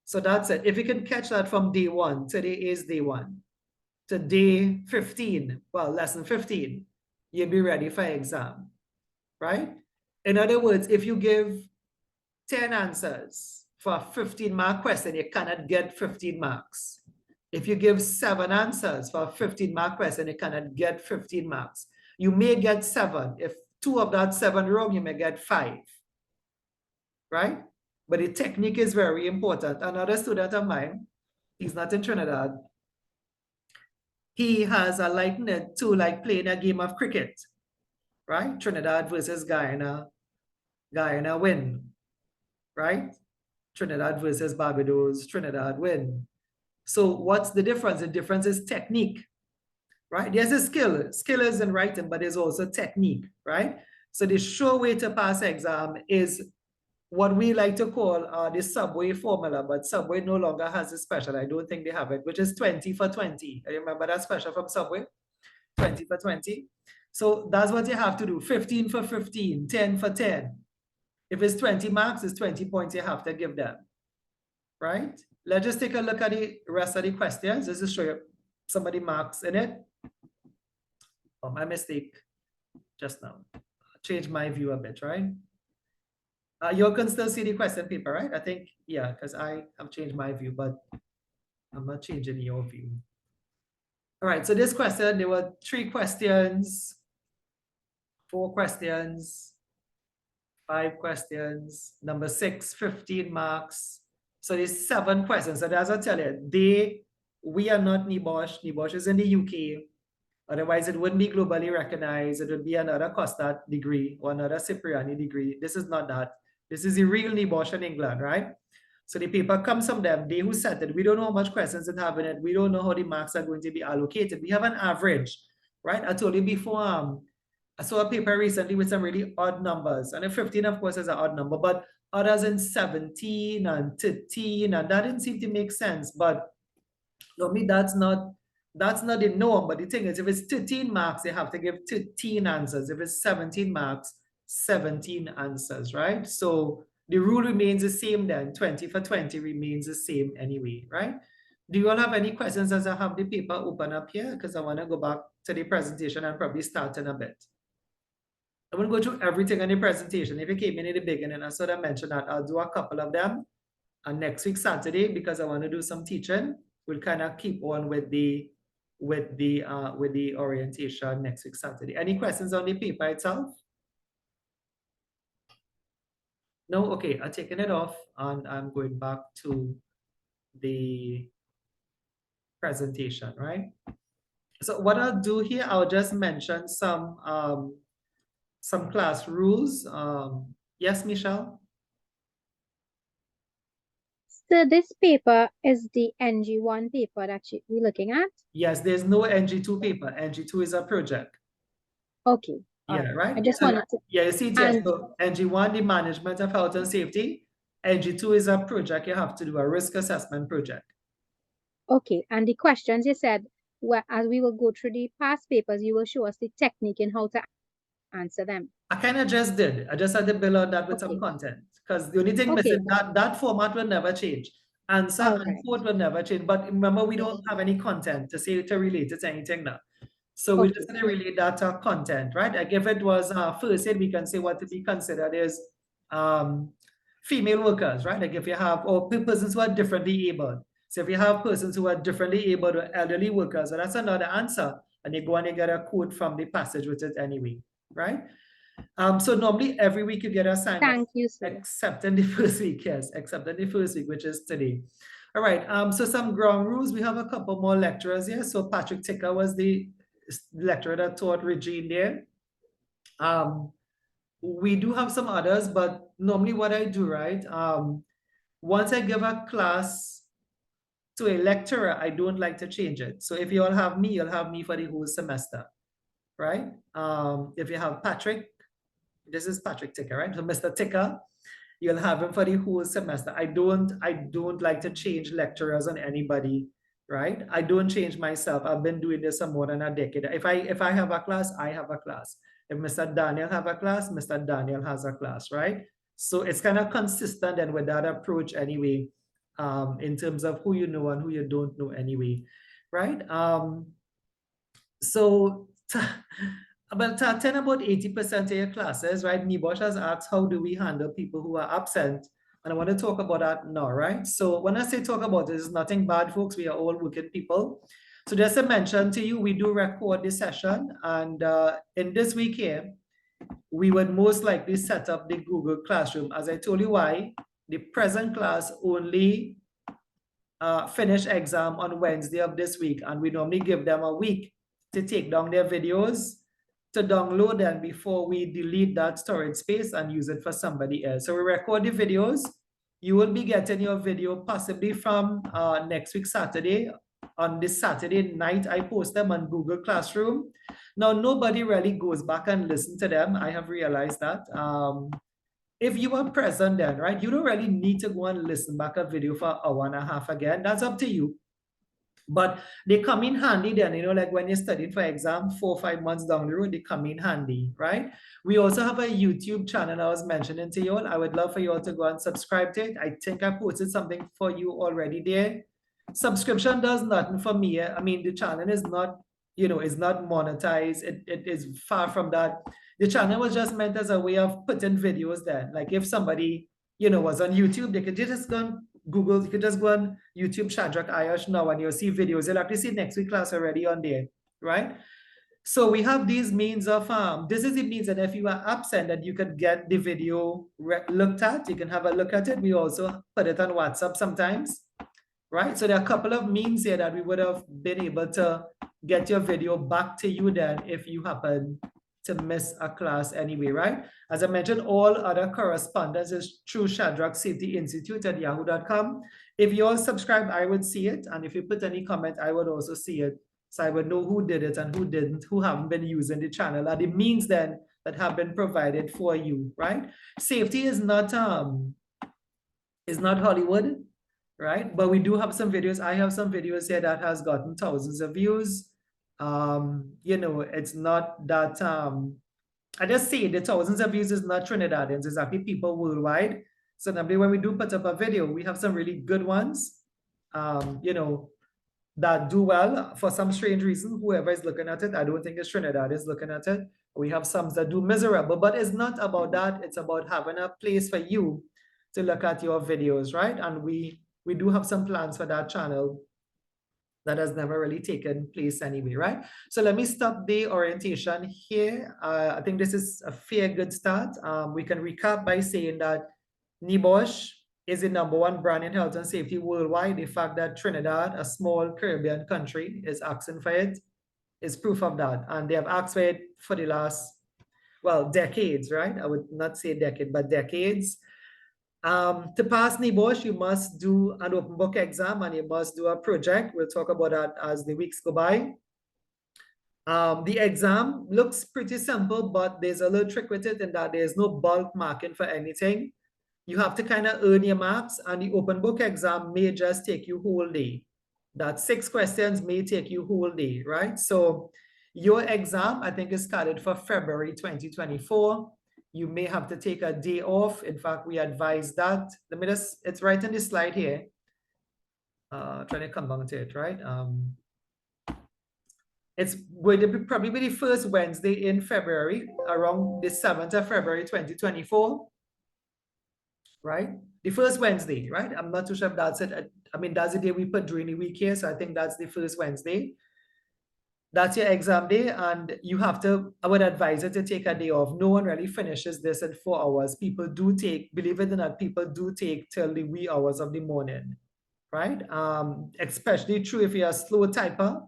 So that's it. If you can catch that from day 1, today is day 1, to day 15, well, lesson 15, you'll be ready for exam, right? In other words, if you give 10 answers for a 15-mark question, you cannot get 15 marks. If you give 7 answers for a 15-mark question, you cannot get 15 marks. You may get 7. If 2 of that 7 wrong, you may get 5, right? But the technique is very important. Another student of mine, he's not in Trinidad. He has a likeness to like playing a game of cricket, right? Trinidad versus Guyana. Guyana win, right? Trinidad versus Barbados, Trinidad win. So what's the difference? The difference is technique, right? There's a skill. Skill is in writing, but there's also technique, right? So the sure way to pass exam is what we like to call the Subway formula, but Subway no longer has a special. I don't think they have it, which is 20 for 20. I remember that special from Subway, 20 for 20. So that's what you have to do, 15 for 15, 10 for 10. If it's 20 marks, it's 20 points you have to give them, right? Let's just take a look at the rest of the questions. This is show you some of the marks in it. Oh, my mistake just now. Change my view a bit, right? You can still see the question paper, right? I think, yeah, because I have changed my view, but I'm not changing your view. All right, so this question, there were 3 questions, 4 questions, 5 questions, number 6, 15 marks. So there's 7 questions. So as I tell you, we are not NEBOSH. NEBOSH is in the UK. Otherwise, it wouldn't be globally recognized. It would be another Costa degree or another Cipriani degree. This is not that. This is the real NEBOSH in England, right? So the paper comes from them. They who set it. We don't know how much questions it have in it. We don't know how the marks are going to be allocated. We have an average, right? I told you before, I saw a paper recently with some really odd numbers. And the 15, of course, is an odd number, but others in 17 and 13, and that didn't seem to make sense. But for me, that's not the norm. But the thing is, if it's 13 marks, they have to give 13 answers. If it's 17 marks, 17 answers, right? So the rule remains the same then. 20 for 20 remains the same anyway, right? Do you all have any questions as I have the paper open up here? Because I want to go back to the presentation and probably start in a bit. I won't go through everything on the presentation. If you came in the beginning, I sort of mentioned that I'll do a couple of them. And next week, Saturday, because I want to do some teaching, we'll kind of keep on with the orientation next week, Saturday. Any questions on the paper itself? No? Okay, I'm taking it off and I'm going back to the presentation, right? So what I'll do here, I'll just mention some class rules. Yes, Michelle? So this paper is the NG1 paper that we're looking at? Yes, there's no NG2 paper. NG2 is a project. Okay. All Yeah, right. I just So, wanted to, yeah, you see it here. and So NG1, the management of health and safety. NG2 is a project you have to do, a risk assessment project. okay. And the questions you said, as we will go through the past papers, you will show us the technique in how to answer them. I kind of just did. I just had to build on that with some Okay. content because the only thing Okay. missing, that format will never change. Answer All and right. quote will never change. But remember, we don't have any content to say to relate it to anything now. So we just Okay. going to relate that to content, right? Like if it was first aid, we can say what to be considered is female workers, right? Like if you have, or persons who are differently abled. So if you have persons who are differently abled or elderly workers, so that's another answer. And you go and you get a quote from the passage with it anyway, right? So normally every week you get an assignment. Thank you, sir. Except in the first week, yes, except in the first week, which is today. All right, so some ground rules. We have a couple more lecturers here. So Patrick Ticker was the lecturer that taught Regine there. We do have some others, but normally what I do, right? Once I give a class to a lecturer, I don't like to change it. So if you all have me, you'll have me for the whole semester, right? If you have Patrick, this is Patrick Ticker, right? So Mr. Ticker, you'll have him for the whole semester. I don't like to change lecturers on anybody, right? I don't change myself. I've been doing this for more than a decade. If I have a class, I have a class. If Mr. Daniel have a class, Mr. Daniel has a class, right? So it's kind of consistent and with that approach anyway, in terms of who you know and who you don't know anyway, right? So about 80% of your classes, right? NEBOSH has asked, how do we handle people who are absent? And I want to talk about that now, right? So when I say talk about it, it's nothing bad, folks. We are all working people. So just to mention to you, we do record this session. And in this week here, we would most likely set up the Google Classroom. As I told you why, the present class only finish exam on Wednesday of this week. And we normally give them a week to take down their videos, to download them before we delete that storage space and use it for somebody else. So we record the videos. You will be getting your video possibly from next week, Saturday. On this Saturday night, I post them on Google Classroom. Now, nobody really goes back and listen to them. I have realized that. If you were present then, right, you don't really need to go and listen back a video for an hour and a half again. That's up to you. But they come in handy then, you know, like when you're studying for exam 4 or 5 months down the road, they come in handy, right? We also have a YouTube channel I was mentioning to you all. I would love for you all to go and subscribe to it. I think I posted something for you already there. Subscription does nothing for me. I mean, the channel is not, you know, is not monetized. It is far from that. The channel was just meant as a way of putting videos there. Like if somebody, you know, was on YouTube, they could just go on Google, you could just go on YouTube Shadrach Ayush now and you'll see videos. You'll actually see next week class already on there, right? So we have these means of, this is the means that if you are absent that you could get the video looked at, you can have a look at it. We also put it on WhatsApp sometimes, right? So there are a couple of means here that we would have been able to get your video back to you then if you happen to miss a class anyway, right? As I mentioned, all other correspondence is through Shadrach Safety Institute at yahoo.com. If you all subscribe, I would see it. And if you put any comment, I would also see it. So I would know who did it and who didn't, who haven't been using the channel, and the means then that have been provided for you, right? Safety is not Hollywood, right? But we do have some videos. I have some videos here that has gotten thousands of views. You know, it's not that, I just say the thousands of views is not Trinidadians, it's actually people worldwide. So normally when we do put up a video, we have some really good ones, you know, that do well for some strange reason. Whoever is looking at it, I don't think it's Trinidad is looking at it. We have some that do miserable, but it's not about that. It's about having a place for you to look at your videos, right? And we do have some plans for that channel that has never really taken place anyway, right? So let me stop the orientation here. I think this is a fair good start. We can recap by saying that NEBOSH is the #1 brand in health and safety worldwide. The fact that Trinidad, a small Caribbean country, is asking for it is proof of that. And they have asked for it for the last, well, decades, right? I would not say decade, but decades. To pass NEBOSH, you must do an open book exam and you must do a project. We'll talk about that as the weeks go by. The exam looks pretty simple, but there's a little trick with it in that there's no bulk marking for anything. You have to kind of earn your marks, and the open book exam may just take you whole day. That 6 questions may take you whole day, right? So your exam, I think, is scheduled for February 2024. You may have to take a day off. In fact, we advise that. Let me just, it's right in the slide here. Trying to come down to it, right? It's going to be probably the first Wednesday in February, around the 7th of February 2024, right? The first Wednesday, right? I'm not too sure if that's it. I mean, that's the day we put during the week here, so I think that's the first Wednesday. That's your exam day, and you have to, I would advise you to take a day off. No one really finishes this in 4 hours. People do take, believe it or not, people do take till the wee hours of the morning, right? Especially true if you're a slow typer,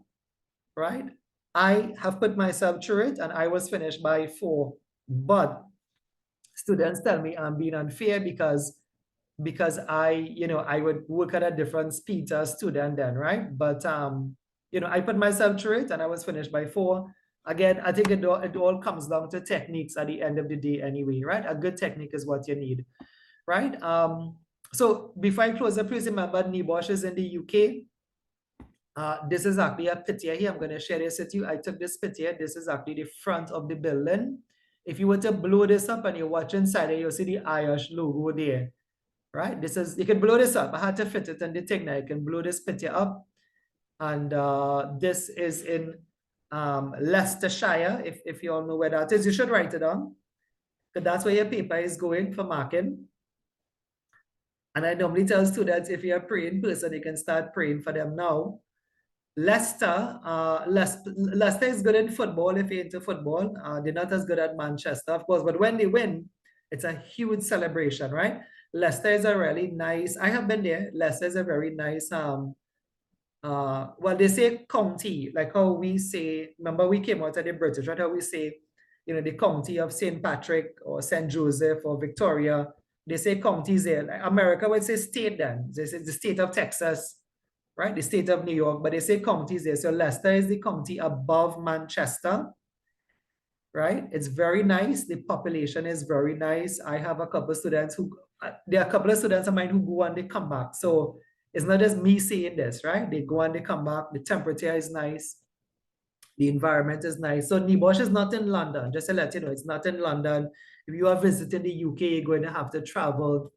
right? I have put myself through it and I was finished by 4, but students tell me I'm being unfair because I, I would work at a different speed as a student then, right? But, I put myself through it and I was finished by 4. Again, I think it all comes down to techniques at the end of the day anyway, right? A good technique is what you need, right? So before I close up, please remember NEBOSH is in the UK. This is actually a picture here. I'm going to share this with you. I took this picture. This is actually the front of the building. If you were to blow this up and you watch inside it, you'll see the Irish logo there, right? This is, you can blow this up. I had to fit it in the thing now. You can blow this picture up. And this is in Leicestershire. If you all know where that is, you should write it down, because that's where your paper is going for marking. And I normally tell students, if you're a praying person, you can start praying for them now. Leicester is good in football if you're into football. They're not as good at Manchester, of course, but when they win, it's a huge celebration, right? Leicester is a really nice, I have been there. Leicester is a very nice, well, they say county, like how we say, remember we came out of the British, right? How we say, the county of St. Patrick or St. Joseph or Victoria, they say counties there. Like America would say state then. They say the state of Texas, right? The state of New York, but they say counties there. So Leicester is the county above Manchester, right? It's very nice. The population is very nice. I have a couple of students who, there are a couple of students of mine who go and they come back. So it's not just me saying this, right? They go and they come back. The temperature is nice. The environment is nice. So NEBOSH is not in London. Just to let you know, it's not in London. If you are visiting the UK, you're going to have to travel.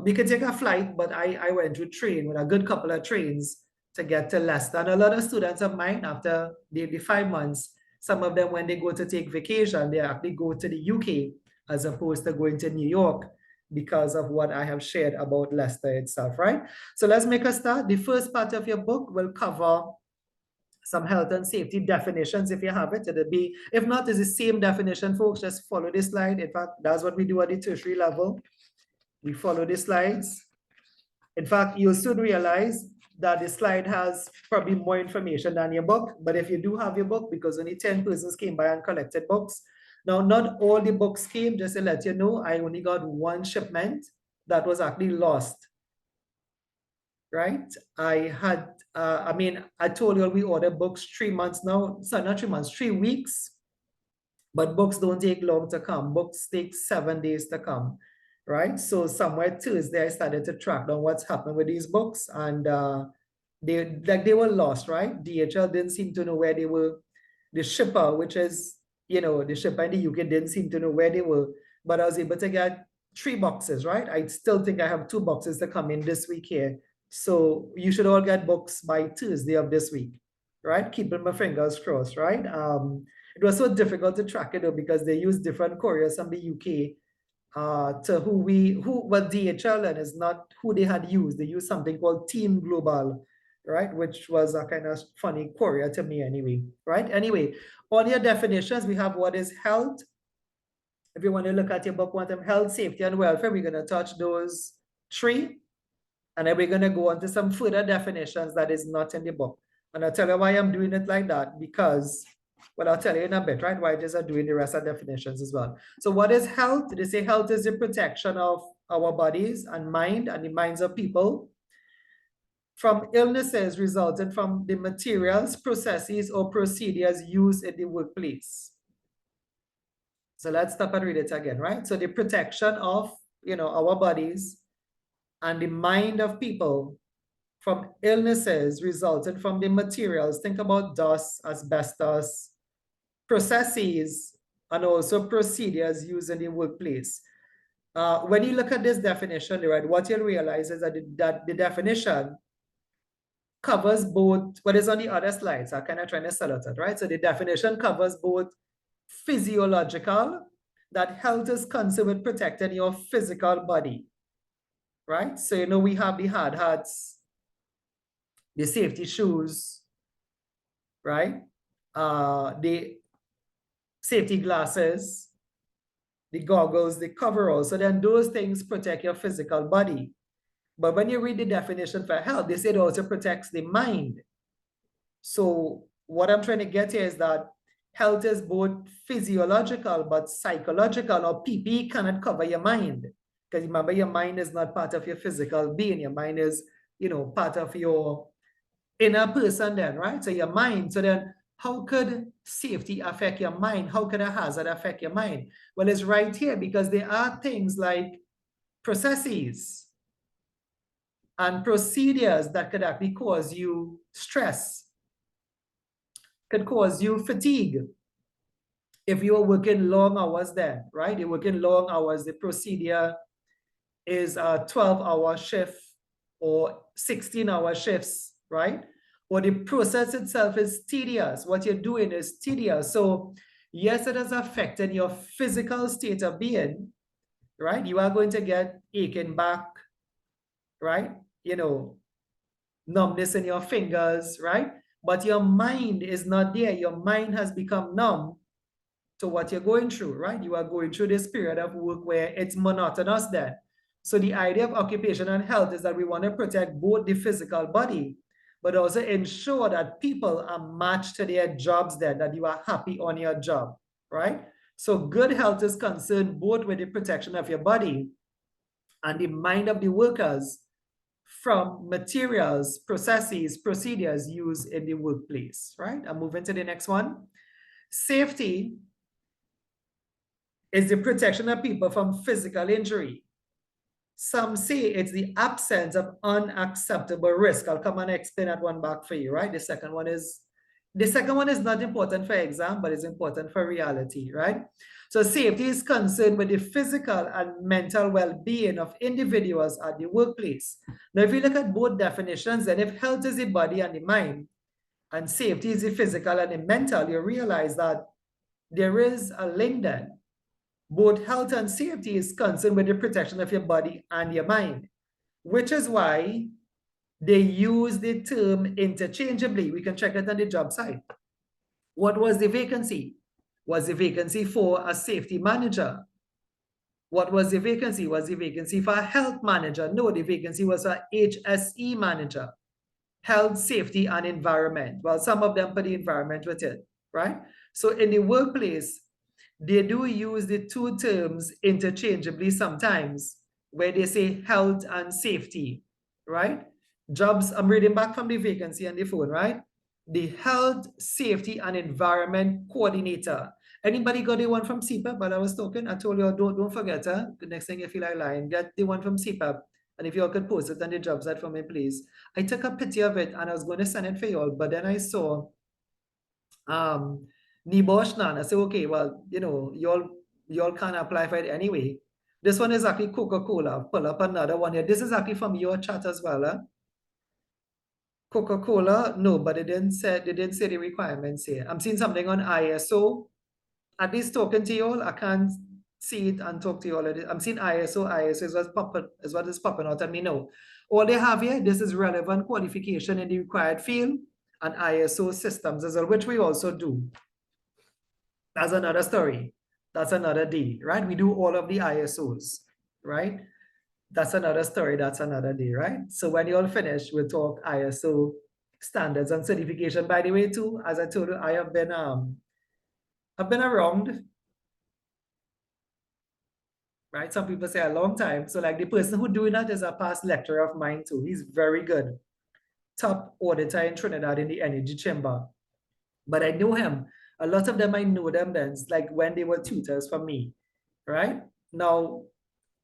We could take a flight, but I went with train, with a good couple of trains to get to Leicester. And a lot of students of mine, after the 5 months, some of them, when they go to take vacation, they actually go to the UK as opposed to going to New York, because of what I have shared about Leicester itself, right? So let's make a start. The first part of your book will cover some health and safety definitions. If you have it, it'll be, if not, it's the same definition, folks. Just follow this slide. In fact, that's what we do at the tertiary level. We follow the slides. In fact, you'll soon realize that the slide has probably more information than your book. But if you do have your book, because only 10 persons came by and collected books. Now, not all the books came, just to let you know, I only got 1 shipment that was actually lost, right? I had, I told you we order books 3 months now. Sorry, not 3 months, 3 weeks. But books don't take long to come. Books take 7 days to come, right? So somewhere Tuesday, I started to track down what's happening with these books, and they were lost, right? DHL didn't seem to know where they were. The shipper, which is, the shipper in the UK, didn't seem to know where they were, but I was able to get 3 boxes, right? I still think I have 2 boxes to come in this week here. So you should all get books by Tuesday of this week, right? Keeping my fingers crossed, right? It was so difficult to track it though, because they use different couriers from the UK to what DHL and is not who they had used. They used something called Team Global, right? Which was a kind of funny courier to me anyway, right? Anyway, on your definitions, we have what is health. If you want to look at your book, quantum health, safety, and welfare, we're going to touch those 3. And then we're going to go on to some further definitions that is not in the book. And I'll tell you why I'm doing it like that, because, well, I'll tell you in a bit, right? Why just are doing the rest of definitions as well. So what is health? They say health is the protection of our bodies and mind and the minds of people from illnesses resulting from the materials, processes, or procedures used in the workplace. So let's stop and read it again, right? So the protection of, our bodies and the mind of people from illnesses resulting from the materials. Think about dust, asbestos, processes, and also procedures used in the workplace. When you look at this definition, right, what you'll realize is that the definition covers both what is on the other slides. I'm kind of trying to sell it, right? So the definition covers both physiological, that health is concerned with protecting your physical body, right? So, we have the hard hats, the safety shoes, right? The safety glasses, the goggles, the coveralls. So then those things protect your physical body. But when you read the definition for health, they say it also protects the mind. So what I'm trying to get here is that health is both physiological but psychological, or PPE cannot cover your mind. Because remember, your mind is not part of your physical being. Your mind is, part of your inner person then, right? So your mind. So then how could safety affect your mind? How could a hazard affect your mind? Well, it's right here, because there are things like processes and procedures that could actually cause you stress, could cause you fatigue. If you're working long hours then, right? You're working long hours, the procedure is a 12-hour shift or 16-hour shifts, right? Or the process itself is tedious. What you're doing is tedious. So yes, it has affected your physical state of being, right? You are going to get aching back, right? Numbness in your fingers, right? But your mind is not there. Your mind has become numb to what you're going through, right? You are going through this period of work where it's monotonous then. So the idea of occupational health is that we want to protect both the physical body, but also ensure that people are matched to their jobs then, that you are happy on your job, right? So good health is concerned both with the protection of your body and the mind of the workers from materials, processes, procedures used in the workplace, right? I'm moving to the next one. Safety is the protection of people from physical injury. Some say it's the absence of unacceptable risk. I'll come and explain that one back for you, right? The second one is not important for exam, but it's important for reality, right? So safety is concerned with the physical and mental well-being of individuals at the workplace. Now, if you look at both definitions, then if health is the body and the mind, and safety is the physical and the mental, you realize that there is a link then. Both health and safety is concerned with the protection of your body and your mind, which is why they use the term interchangeably. We can check it on the job site. What was the vacancy? Was the vacancy for a safety manager? What was the vacancy? Was the vacancy for a health manager? No, the vacancy was a HSE manager, health, safety, and environment. Well, some of them put the environment with it, right? So in the workplace, they do use the two terms interchangeably sometimes, where they say health and safety, right? Jobs, I'm reading back from the vacancy on the phone, right? The health, safety, and environment coordinator. Anybody got the one from CPAP? But I was talking, I told you, don't forget, the next thing you feel like lying, get the one from CPAP. And if you all could post it on the job site for me, please. I took a picture of it and I was going to send it for you all, but then I saw NEBOSH NG. I said, okay, well, you all can't apply for it anyway. This one is actually Coca-Cola. Pull up another one here. This is actually from your chat as well. Huh? Coca-Cola, no, but they didn't say the requirements here. I'm seeing something on ISO. At least talking to you all, I can't see it and talk to you all. I'm seeing ISO. ISO is what is popping out at me now. All they have here, this is relevant qualification in the required field and ISO systems as well, which we also do. That's another story. That's another day, right? We do all of the ISOs, right? That's another story. That's another day, right? So when you all finish, we'll talk ISO standards and certification. By the way, too, as I told you, I've been around, right? Some people say a long time. So like the person who doing that is a past lecturer of mine too. He's very good. Top auditor in Trinidad in the energy chamber. But I know him. A lot of them, I know them then, like when they were tutors for me, right? Now,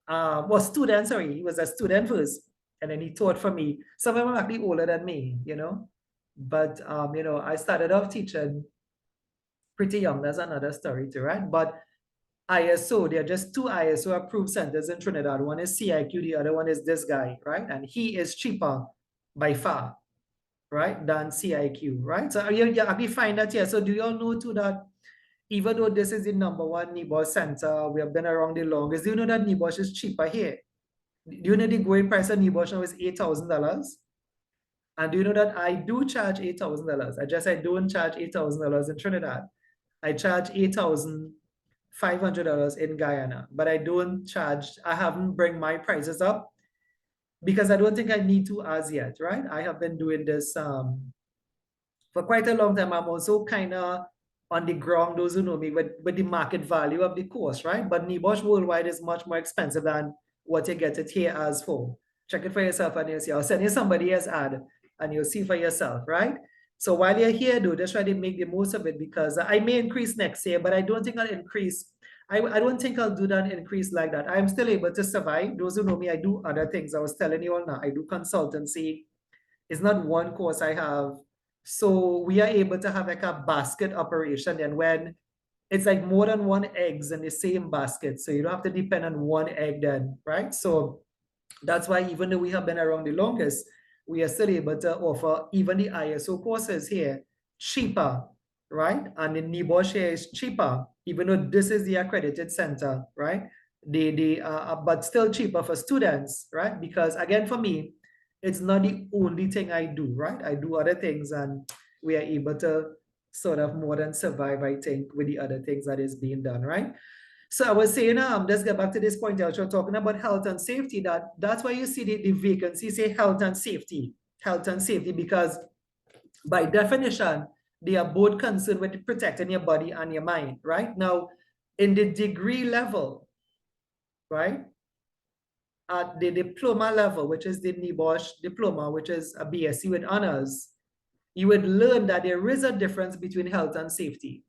was student, sorry, he was a student first, and then he taught for me. Some of them are actually older than me, you know. But you know, I started off teaching pretty young. That's another story too, right? But ISO, there are just two ISO approved centers in Trinidad. One is CIQ, the other one is this guy, right? And he is cheaper by far, right, than CIQ, right? So you actually find that here. So do you all know too that even though this is the #1 NEBOSH center, we have been around the longest, do you know that NEBOSH is cheaper here? Do you know the going price of NEBOSH now is $8,000? And do you know that I do charge $8,000? I don't charge $8,000 in Trinidad. I charge $8,500 in Guyana, but I don't charge, I haven't bring my prices up because I don't think I need to as yet, right? I have been doing this for quite a long time. I'm also kind of on the ground, those who know me, with the market value of the course, right? But NEBOSH worldwide is much more expensive than what you get it here as for. Check it for yourself and you'll see. I'll send you somebody else's ad and you'll see for yourself, right? So while you're here, though, just try to make the most of it because I may increase next year, but I don't think I'll increase. I don't think I'll do that increase like that. I'm still able to survive. Those who know me, I do other things. I was telling you all now, I do consultancy. It's not one course I have. So we are able to have like a basket operation. And when it's like more than one eggs in the same basket, so you don't have to depend on one egg then, right? So that's why even though we have been around the longest, we are still able to offer even the ISO courses here cheaper, right? And the NEBOSH here is cheaper, even though this is the accredited center, right? But still cheaper for students, right? Because again, for me, it's not the only thing I do, right? I do other things and we are able to sort of more than survive, I think, with the other things that is being done, right? So I was saying, let's get back to this point. I was talking about health and safety. That's why you see the vacancy say health and safety, because by definition, they are both concerned with protecting your body and your mind, right? Now, in the degree level, right? At the diploma level, which is the NEBOSH diploma, which is a BSc with honors, you would learn that there is a difference between health and safety,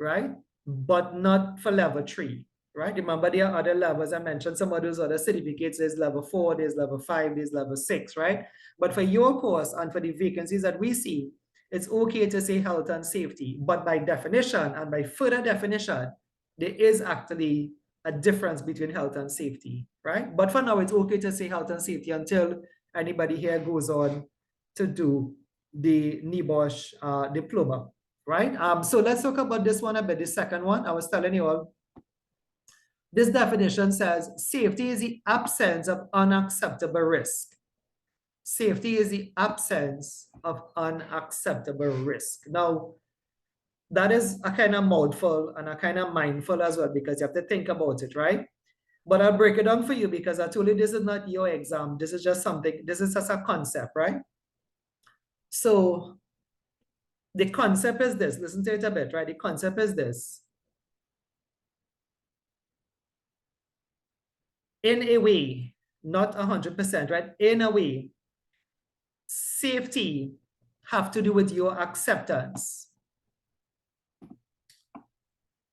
right? But not for level 3, right? Remember, there are other levels. I mentioned some of those other certificates. There's level 4, there's level 5, there's level 6, right? But for your course and for the vacancies that we see, it's okay to say health and safety. But by definition and by further definition, there is actually a difference between health and safety, right? But for now, it's okay to say health and safety until anybody here goes on to do the NEBOSH diploma, right? So let's talk about this one a bit. The second one, I was telling you all, this definition says safety is the absence of unacceptable risk. Safety is the absence of unacceptable risk. Now, that is a kind of mouthful and a kind of mindful as well, because you have to think about it, right? But I'll break it down for you because I told you this is not your exam. This is just something, this is just a concept, right? So the concept is this, listen to it a bit, right? The concept is this. In a way, not 100%, right? In a way, safety have to do with your acceptance.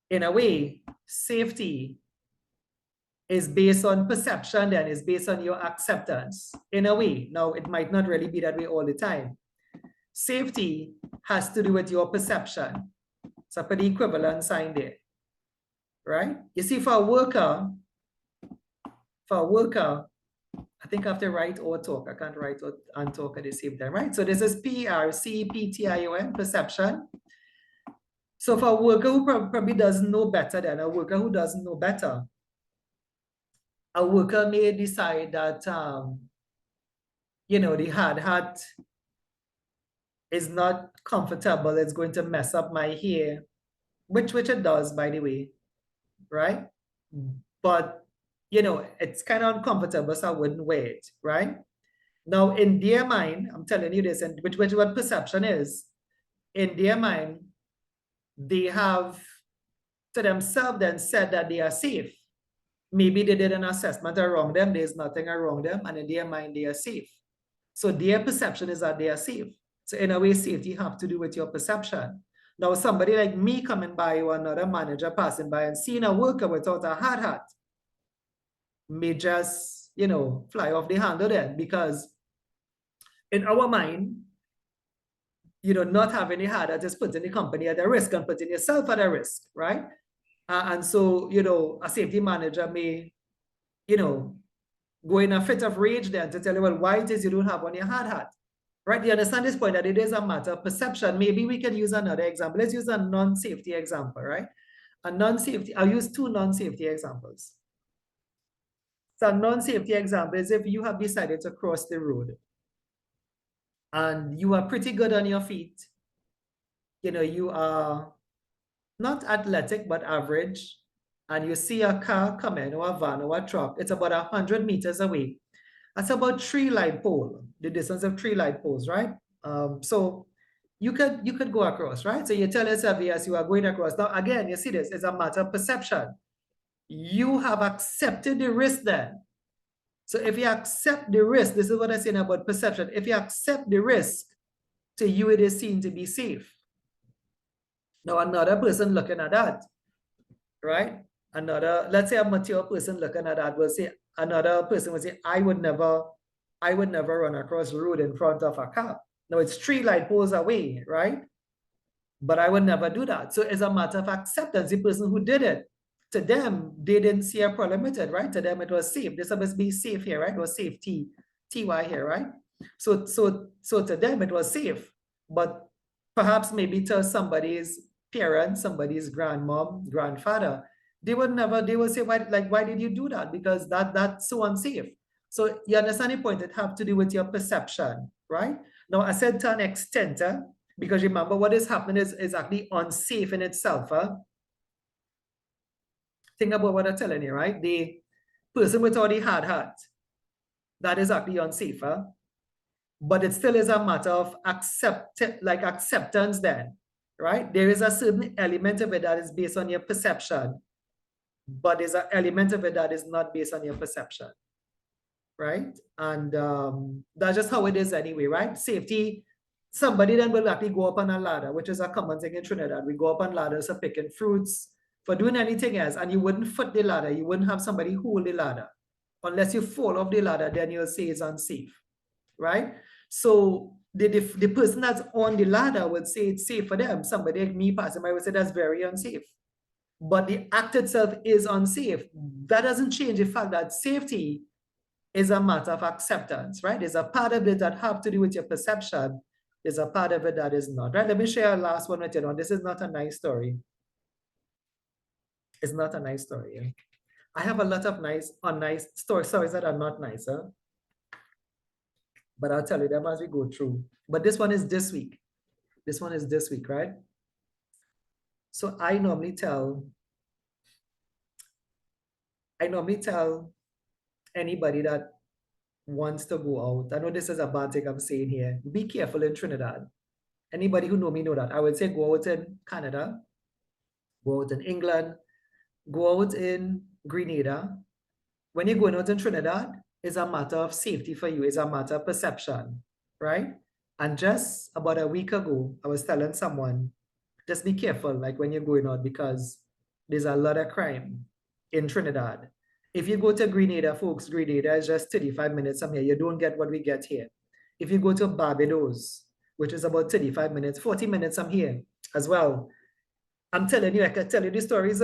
In a way, safety is based on perception, then is based on your acceptance. In a way, now it might not really be that way all the time. Safety has to do with your perception. So put the equivalent sign there, right? You see, for a worker, I think I have to write or talk. I can't write and talk at the same time, right? So this is PRCPTION, perception. So for a worker who probably doesn't know better than a worker who doesn't know better, a worker may decide that, you know, the hard hat is not comfortable. It's going to mess up my hair, which it does, by the way, right? But, you know, it's kind of uncomfortable, so I wouldn't wear it, right? Now, in their mind, I'm telling you this, and which what perception is, in their mind, they have to themselves then said that they are safe. maybe they did an assessment around them, there's nothing around them, and in their mind, they are safe. So their perception is that they are safe. So in a way, safety have to do with your perception. Now, somebody like me coming by or another manager passing by and seeing a worker without a hard hat may just, fly off the handle then, because in our mind, not having a hard hat is putting the company at a risk and putting yourself at a risk, right? And so, a safety manager may, go in a fit of rage then to tell you, well, why it is you don't have on your hard hat, right? You understand this point that it is a matter of perception. Maybe we can use another example. Let's use a non-safety example, right? A non-safety, I'll use two non-safety examples. So a non-safety example is if you have decided to cross the road and you are pretty good on your feet, you are not athletic, but average, and you see a car coming or a van or a truck, it's about 100 meters away. That's about 3 light poles, the distance of 3 light poles, right? So you could go across, right? So you tell yourself, yes, you are going across. Now, again, you see this, it's a matter of perception. You have accepted the risk then. So if you accept the risk, this is what I'm saying about perception. If you accept the risk, to you it is seen to be safe. Now, another person looking at that, right? Let's say a mature person looking at that will say, another person will say, I would never run across the road in front of a car. Now it's 3 light poles away, right? But I would never do that. So it's a matter of acceptance. The person who did it, to them, they didn't see a problem with it, right? To them, it was safe. This supposed to be safe here, right? It was safety, TY here, right? So to them, it was safe. But perhaps maybe to somebody's parents, somebody's grandmom, grandfather, they would say, why did you do that? Because that's so unsafe. So you understand the point? It have to do with your perception, right? Now, I said to an extent, because remember what is happening is actually unsafe in itself. Think about what I'm telling you, right? The person without the hard hat, that is actually unsafe. But it still is a matter of acceptance then, right? There is a certain element of it that is based on your perception, but there's an element of it that is not based on your perception, right? And that's just how it is anyway, right? Safety, somebody then will actually go up on a ladder, which is a common thing in Trinidad. We go up on ladders for picking fruits, for doing anything else, and you wouldn't foot the ladder. You wouldn't have somebody hold the ladder. Unless you fall off the ladder, then you'll say it's unsafe, right? So the person that's on the ladder would say it's safe for them. Somebody like me passing by would say that's very unsafe. But the act itself is unsafe. That doesn't change the fact that safety is a matter of acceptance, right? There's a part of it that have to do with your perception. There's a part of it that is not, right? Let me share a last one with you. This is not a nice story. It's not a nice story. I have a lot of unnice stories that are not nice, but I'll tell you them as we go through. But this one is this week. This one is this week, right? So I normally tell anybody that wants to go out. I know this is a bad thing I'm saying here. Be careful in Trinidad. Anybody who know me know that. I would say go out in Canada, go out in England, go out in Grenada. When you're going out in Trinidad, it's a matter of safety for you. It's a matter of perception, right? And just about a week ago, I was telling someone, just be careful, like when you're going out, because there's a lot of crime in Trinidad. If you go to Grenada, folks, Grenada is just 35 minutes from here. You don't get what we get here. If you go to Barbados, which is about 35 minutes, 40 minutes from here as well. I'm telling you, I can tell you the stories,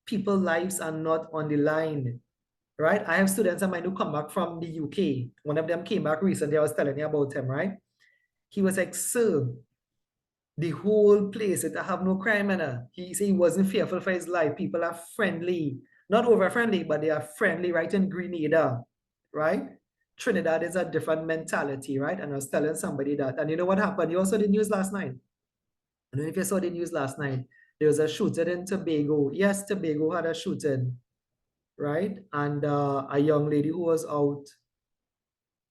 people's lives are not on the line, right? I have students of mine who come back from the UK. One of them came back recently. I was telling you about him, right? He was like, sir, the whole place, I have no crime in it. He said he wasn't fearful for his life. People are friendly, not over friendly, but they are friendly right in Grenada, right? Trinidad is a different mentality, right? And I was telling somebody that, and you know what happened? You also did news last night. I don't know if you saw the news last night. There was a shooting in Tobago. Yes, Tobago had a shooting, right? And a young lady who was out,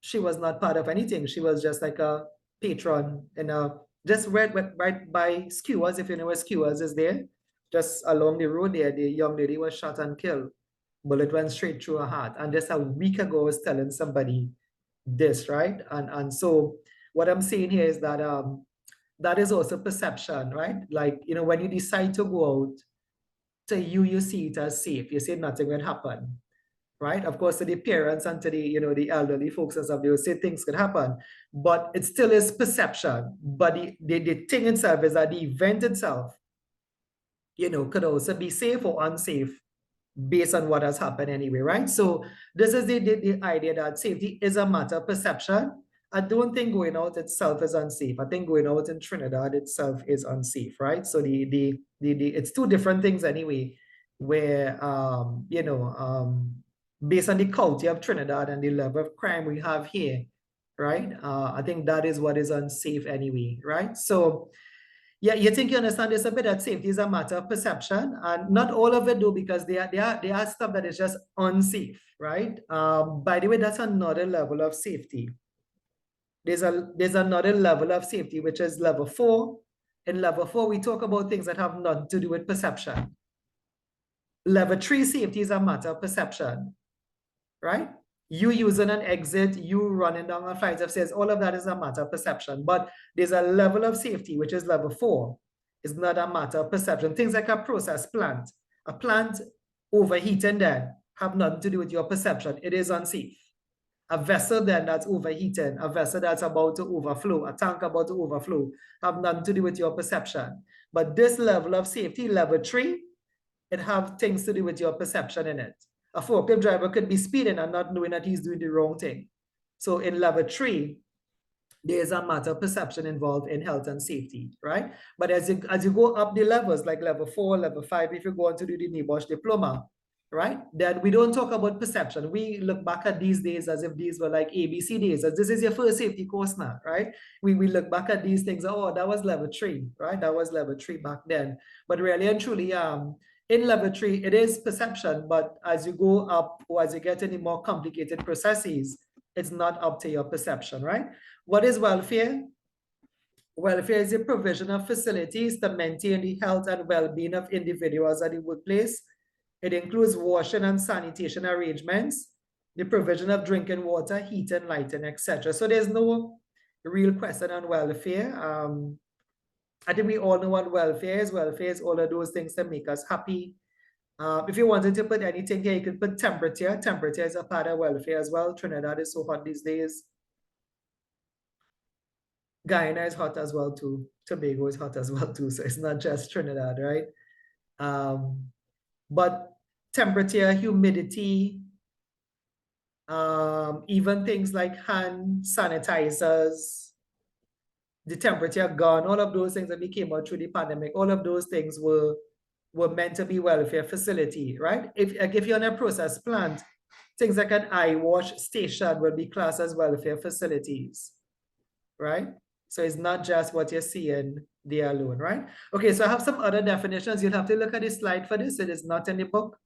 she was not part of anything. She was just like a patron in a, just right by Skewers, if you know where Skewers is there. just along the road there, the young lady was shot and killed. Bullet went straight through her heart. And just a week ago, I was telling somebody this, right? And so what I'm saying here is that that is also perception, right? Like, you know, when you decide to go out, to you see it as safe. You say nothing will happen, right? Of course, to the parents and to the, you know, the elderly folks and stuff, they will say things could happen, but it still is perception. But the thing itself is that the event itself, you know, could also be safe or unsafe based on what has happened anyway, right? So this is the idea that safety is a matter of perception. I don't think going out itself is unsafe. I think going out in Trinidad itself is unsafe, right? So the it's two different things anyway, where you know, based on the culture of Trinidad and the level of crime we have here, right? I think that is what is unsafe anyway, right? So yeah, you think you understand this a bit, that safety is a matter of perception, and not all of it though, because there are stuff that is just unsafe, right? By the way, that's another level of safety. There's another level of safety, which is level 4. In level 4, we talk about things that have nothing to do with perception. Level 3 safety is a matter of perception, right? You using an exit, you running down a flight of stairs, all of that is a matter of perception. But there's a level of safety, which is level 4. It's not a matter of perception. Things like a process plant. A plant overheating then have nothing to do with your perception. It is unsafe. A vessel then that's overheating, a vessel that's about to overflow, a tank about to overflow, have nothing to do with your perception. But this level of safety, level 3, it have things to do with your perception in it. A forklift driver could be speeding and not knowing that he's doing the wrong thing. So in level 3, there's a matter of perception involved in health and safety, right? But as you go up the levels, like level 4, level 5, if you go on to do the NEBOSH diploma, right? Then we don't talk about perception. We look back at these days as if these were like ABC days, as this is your first safety course now, right? We look back at these things, oh, that was level 3, right? That was level 3 back then. But really and truly, in level 3, it is perception, but as you go up or as you get any more complicated processes, it's not up to your perception, right? What is welfare? Welfare is the provision of facilities to maintain the health and well-being of individuals at the workplace. It includes washing and sanitation arrangements, the provision of drinking water, heating, lighting, etc. So there's no real question on welfare. I think we all know what welfare is. Welfare is all of those things that make us happy. If you wanted to put anything here, you could put temperature. Temperature is a part of welfare as well. Trinidad is so hot these days. Guyana is hot as well too. Tobago is hot as well too. So it's not just Trinidad, right? But temperature, humidity, even things like hand sanitizers, the temperature gun, all of those things that we came out through the pandemic, all of those things were meant to be welfare facility, right? If you're on a process plant, things like an eye wash station will be classed as welfare facilities, right? So it's not just what you're seeing there alone, right? Okay, so I have some other definitions. You'll have to look at this slide for this. It is not in the book.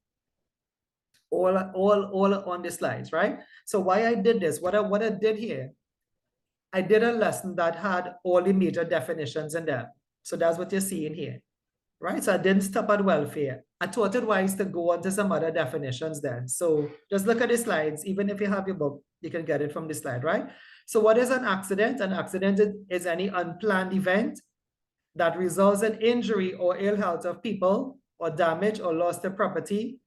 All on the slides, right? So why I did this, what I did here, I did a lesson that had all the major definitions in there. So that's what you're seeing here, right? So I didn't stop at welfare. I thought it wise to go on to some other definitions then. So just look at the slides. Even if you have your book, you can get it from the slide, right? So what is an accident? An accident is any unplanned event that results in injury or ill health of people, or damage or loss to property,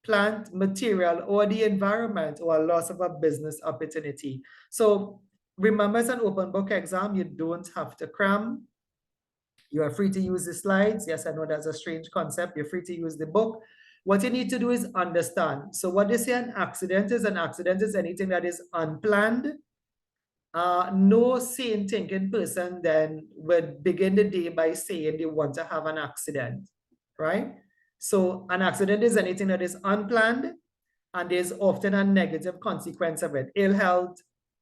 plant, material, or the environment, or a loss of a business opportunity. So remember, it's an open book exam. You don't have to cram. You are free to use the slides. Yes, I know that's a strange concept. You're free to use the book. What you need to do is understand. So what they say an accident is anything that is unplanned. No sane thinking person then would begin the day by saying they want to have an accident, right? So an accident is anything that is unplanned, and there's often a negative consequence of it. Ill health,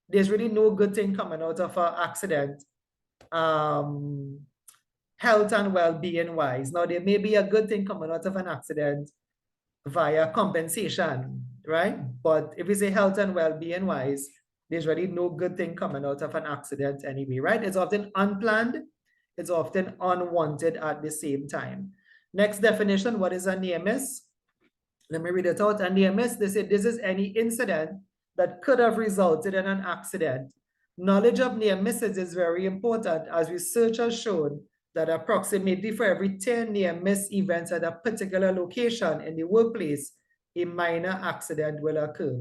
there's really no good thing coming out of an accident. Health and well-being wise. Now, there may be a good thing coming out of an accident via compensation, right? But if we say health and well-being wise, there's really no good thing coming out of an accident anyway, right? It's often unplanned. It's often unwanted at the same time. Next definition, what is a near miss? Let me read it out. A near miss, they say this is any incident that could have resulted in an accident. Knowledge of near misses is very important, as research has shown that approximately for every 10 near miss events at a particular location in the workplace, a minor accident will occur.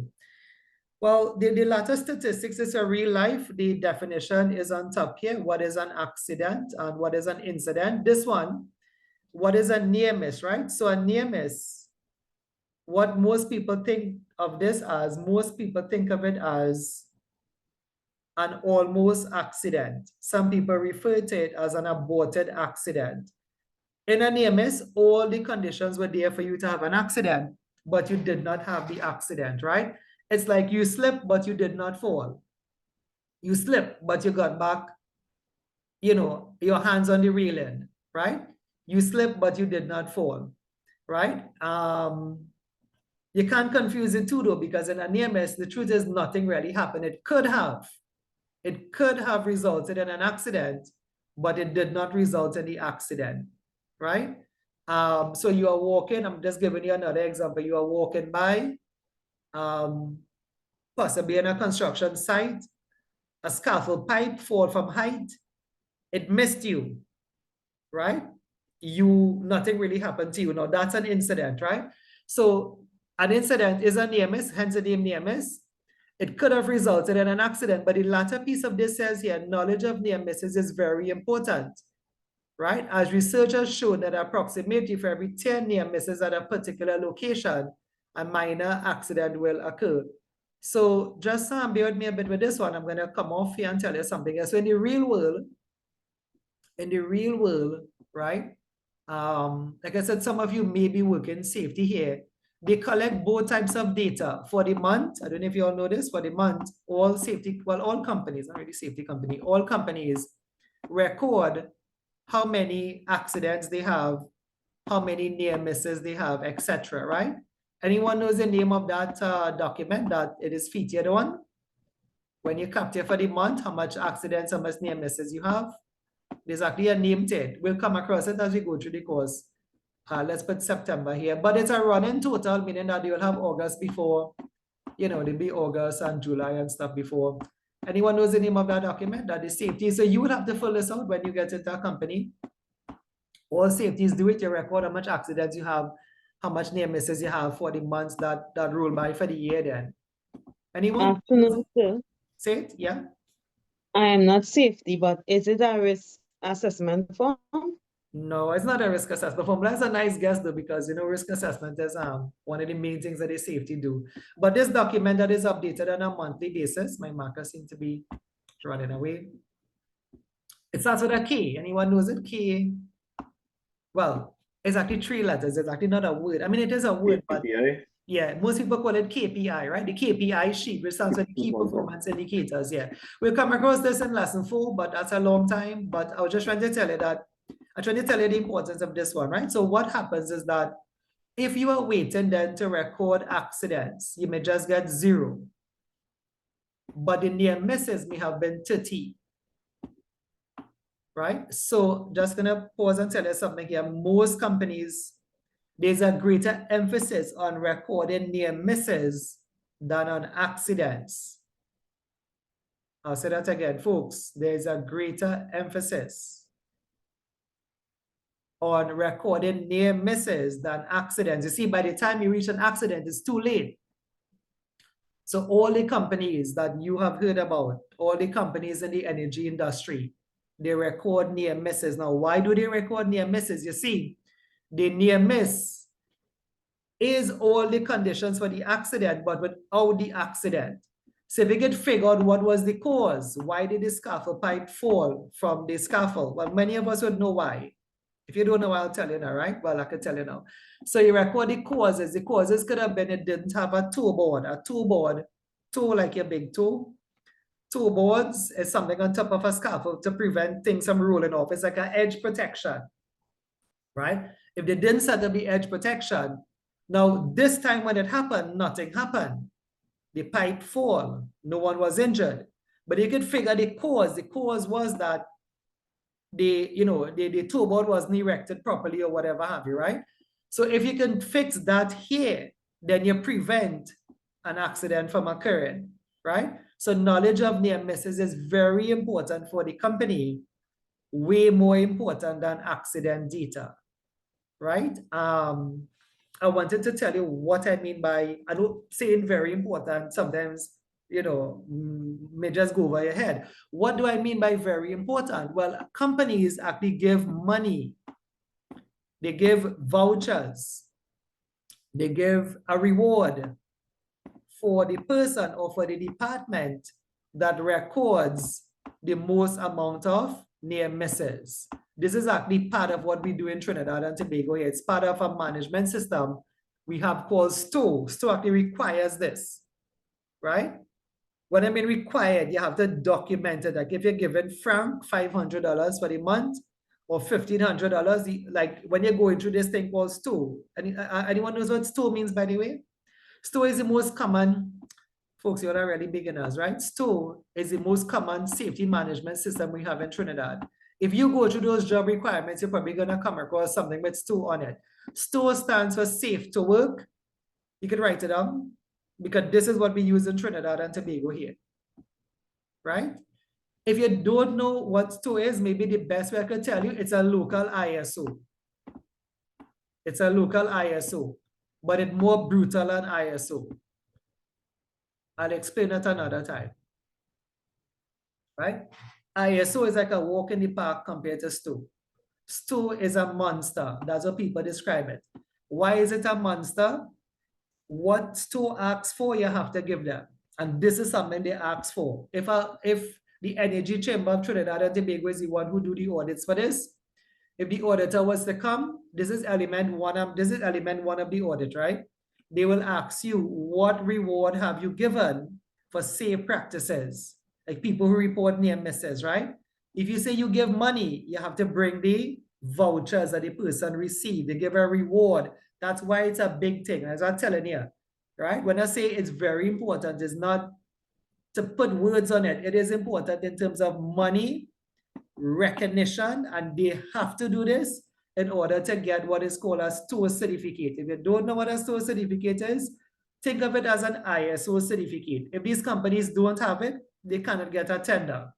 Well, the latter statistics is a real life. The definition is on top here. What is an accident and what is an incident? This one, what is a near miss, right? So a near miss, what most people think of this as, most people think of it as an almost accident. Some people refer to it as an aborted accident. In a near miss, all the conditions were there for you to have an accident, but you did not have the accident, right? It's like you slipped, but you did not fall. You slipped, but you got back, you know, your hands on the railing, right? You slipped, but you did not fall, right? You can't confuse the two though, because in a near miss, the truth is nothing really happened. It could have resulted in an accident, but it did not result in the accident, right? So you are walking, I'm just giving you another example. You are walking by, possibly in a construction site, a scaffold pipe fall from height, it missed you, right? Nothing really happened to you. Now that's an incident, right? So an incident is a near miss, hence the name near miss. It could have resulted in an accident, but the latter piece of this says here, knowledge of near misses is very important, right? As research has shown that approximately for every 10 near misses at a particular location, a minor accident will occur. So just bear with me a bit with this one. I'm going to come off here and tell you something else. So in the real world, right? Like I said, some of you may be working safety here. They collect both types of data for the month. I don't know if you all know this. For the month, all safety, well, all companies, not really safety company, all companies record how many accidents they have, how many near misses they have, etc. Right? Anyone knows the name of that document that it is featured on? When you capture for the month, how much accidents, how much near misses you have? There's actually a name to it. We'll come across it as we go through the course. Let's put September here, but it's a running total, meaning that you'll have August before, you know, there'll be August and July and stuff before. Anyone knows the name of that document? That is safety. So you would have to fill this out when you get into a company. All safeties do it. You record how much accidents you have, how much near misses you have for the months that roll by for the year then. Anyone? Afternoon, sir. Say it, yeah. I am not safety, but is it a risk assessment form? No, it's not a risk assessment form. That's a nice guess though, because you know risk assessment is one of the main things that the safety do. But this document that is updated on a monthly basis, my marker seems to be running away. It starts with a K. Anyone knows it? K. Well, it's actually 3 letters. It's actually not a word. I mean, it is a word, but KPI. yeah, most people call it KPI, right? The KPI sheet, which stands for the key performance indicators. Yeah, we'll come across this in lesson 4, but that's a long time. But I was just trying to tell you that, I'm trying to tell you the importance of this one, right? So what happens is that if you are waiting then to record accidents, you may just get 0. But the near misses may have been 30. Right? So just gonna pause and tell you something here. Most companies, there's a greater emphasis on recording near misses than on accidents. I'll say that again, folks. There's a greater emphasis on recording near misses than accidents. You see, by the time you reach an accident, it's too late. So all the companies that you have heard about, all the companies in the energy industry, they record near misses. Now, why do they record near misses? You see, the near miss is all the conditions for the accident, but without the accident. So if you could figure out what was the cause, why did the scaffold pipe fall from the scaffold? Well, many of us would know why. If you don't know, I'll tell you now, right? Well, I can tell you now. So you record the causes. The causes could have been it didn't have a toe board. A toe board, toe like your big toe. Toe boards is something on top of a scaffold to prevent things from rolling off. It's like an edge protection, right? If they didn't set up the edge protection, now this time when it happened, nothing happened. The pipe fall, no one was injured. But you could figure the cause. The cause was that the toe board wasn't erected properly or whatever have you, right? So if you can fix that here, then you prevent an accident from occurring, right? So knowledge of near misses is very important for the company, way more important than accident data, right? I wanted to tell you what I mean by, I don't saying very important, sometimes, may just go over your head. What do I mean by very important? Well, companies actually give money. They give vouchers. They give a reward for the person or for the department that records the most amount of near misses. This is actually part of what we do in Trinidad and Tobago. It's part of a management system we have called STO. STO actually requires this, right? When I mean required, you have to document it. Like if you're giving Frank $500 for the month or $1,500, like when you're going through this thing called STO. Anyone knows what STO means, by the way? STO is the most common, folks, you're already beginners, right? STO is the most common safety management system we have in Trinidad. If you go through those job requirements, you're probably going to come across something with STO on it. STO stands for safe to work. You can write it down because this is what we use in Trinidad and Tobago here, right? If you don't know what STO is, maybe the best way I could tell you, it's a local ISO. It's a local ISO, but it's more brutal than ISO. I'll explain it another time, right? ISO is like a walk in the park compared to STO. STO is a monster. That's what people describe it. Why is it a monster? What STO asks for, you have to give them. And this is something they ask for. If the Energy Chamber of Trinidad and Tobago is the one who do the audits for this, if the auditor was to come, this is element one of the audit, right? They will ask you, what reward have you given for safe practices? Like people who report near misses, right? If you say you give money, you have to bring the vouchers that the person received. They give a reward. That's why it's a big thing. As I'm telling you, right? When I say it's very important, it's not to put words on it. It is important in terms of money, recognition, and they have to do this in order to get what is called a STO certificate. If you don't know what a STO certificate is, think of it as an ISO certificate. If these companies don't have it, they cannot get a tender.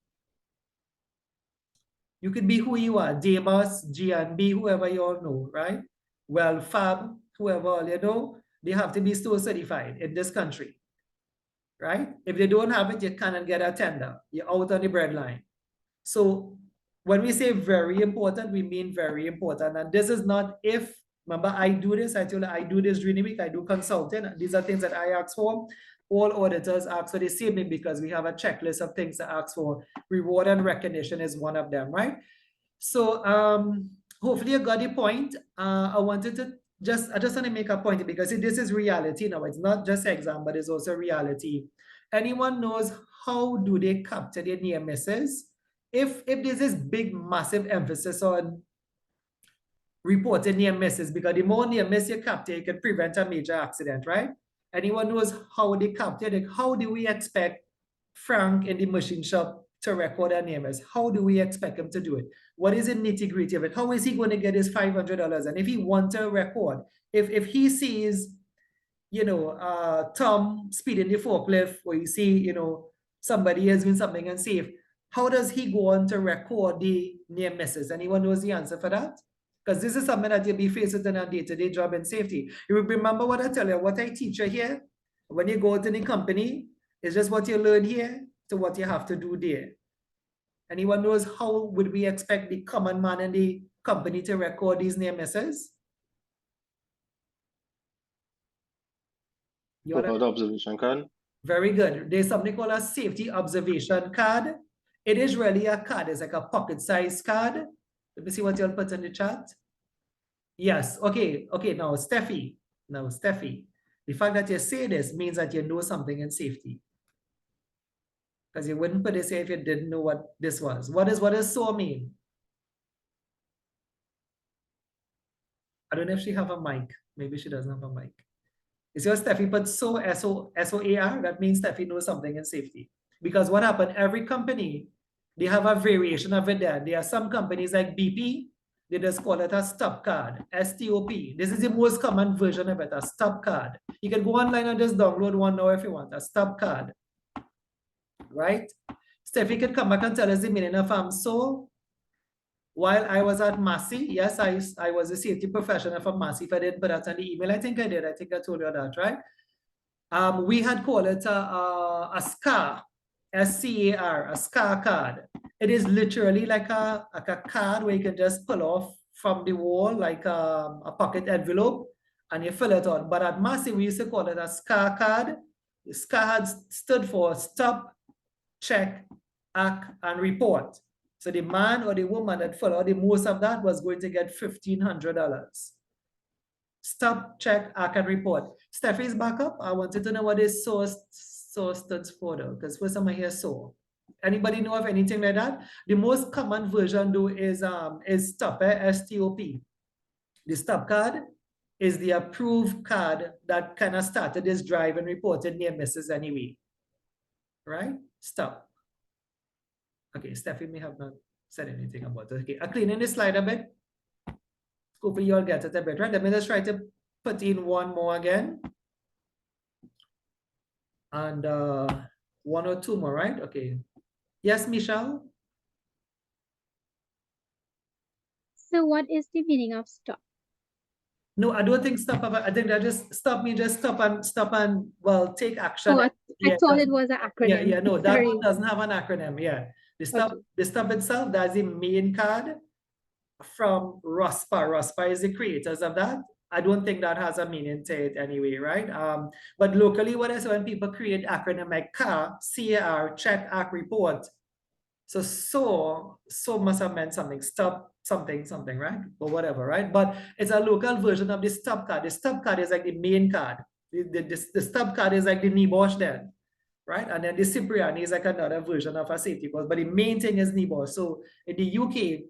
You could be who you are, NEBOSH, G&B, whoever you all know, right? Well, Fab, whoever all you know, they have to be STO certified in this country, right? If they don't have it, you cannot get a tender. You're out on the breadline. So when we say very important, we mean very important. And this is not if, remember, I do this, I told you I do this during the week, I do consulting. These are things that I ask for. All auditors ask for the same thing because we have a checklist of things to ask for. Reward and recognition is one of them, right? So hopefully you got the point. I just want to make a point because this is reality now. It's not just exam, but it's also reality. Anyone knows how do they capture their near misses? If there's this big, massive emphasis on reporting near misses, because the more near miss you capture, you can prevent a major accident, right? Anyone knows how they capture it? How do we expect Frank in the machine shop to record a near miss? How do we expect him to do it? What is the nitty-gritty of it? How is he going to get his $500? And if he wants to record, if he sees, Tom speeding the forklift, or you see, somebody is doing something unsafe, how does he go on to record the near misses? Anyone knows the answer for that? Because this is something that you'll be facing in a day-to-day job in safety. You remember what I tell you, what I teach you here, when you go to the company, it's just what you learn here to what you have to do there. Anyone knows how would we expect the common man in the company to record these near misses? Observation card. Very good. There's something called a safety observation card. It is really a card. It's like a pocket-sized card. Let me see what you'll put in the chat. Yes. Okay. Now, Steffi. The fact that you say this means that you know something in safety. Because you wouldn't put this here if you didn't know what this was. What does SOAR mean? I don't know if she have a mic. Maybe she doesn't have a mic. Is your Steffi put SOAR, S-O-A-R? That means Steffi knows something in safety. Because what happened, every company, They have a variation of it there. There are some companies like BP, they just call it a stop card, S-T-O-P. This is the most common version of it, a stop card. You can go online and just download one now if you want, a stop card, right? Steffi can come back and tell us the meaning of so. While I was at Massey, yes, I was a safety professional for Massey. If I didn't put that on the email, I think I did. I think I told you that, right? We had called it a SCAR, S-C-A-R, a SCAR card. It is literally like a card where you can just pull off from the wall, like a pocket envelope, and you fill it out. But at Massey, we used to call it a SCAR card. The SCAR had stood for stop, check, act, and report. So the man or the woman that filled out the most of that was going to get $1,500. Stop, check, act, and report. Steffi's back up. I wanted to know what this so stands for, though, because first time I hear so. Anybody know of anything like that? The most common version though is stop, S-T-O-P. The stop card is the approved card that kind of started this drive and reported near misses anyway. Right? Stop. Okay, Steffi may have not said anything about it. Okay, I'm cleaning this slide a bit. Hopefully you'll get it a bit, right? Let me just try to put in one more again. And one or two more, right? Okay. Yes, Michelle? So what is the meaning of stop? No, I don't think stop. I think that just stop me, just stop and well, take action. Oh, I thought it was an acronym. Yeah, no, that Sorry. one doesn't have an acronym. Yeah. The stop itself, that's the main card from ROSPA. ROSPA is the creators of that. I don't think that has a meaning to it anyway, right? But locally, what I say when people create acronym like CAR, C-A-R, check, act, report. So must have meant something, stop, something, right? Or whatever, right? But it's a local version of the stop card. The stop card is like the main card. The stop card is like the NEBOSH then, right? And then the Cipriani is like another version of a safety course, but the main thing is NEBOSH. So in the UK,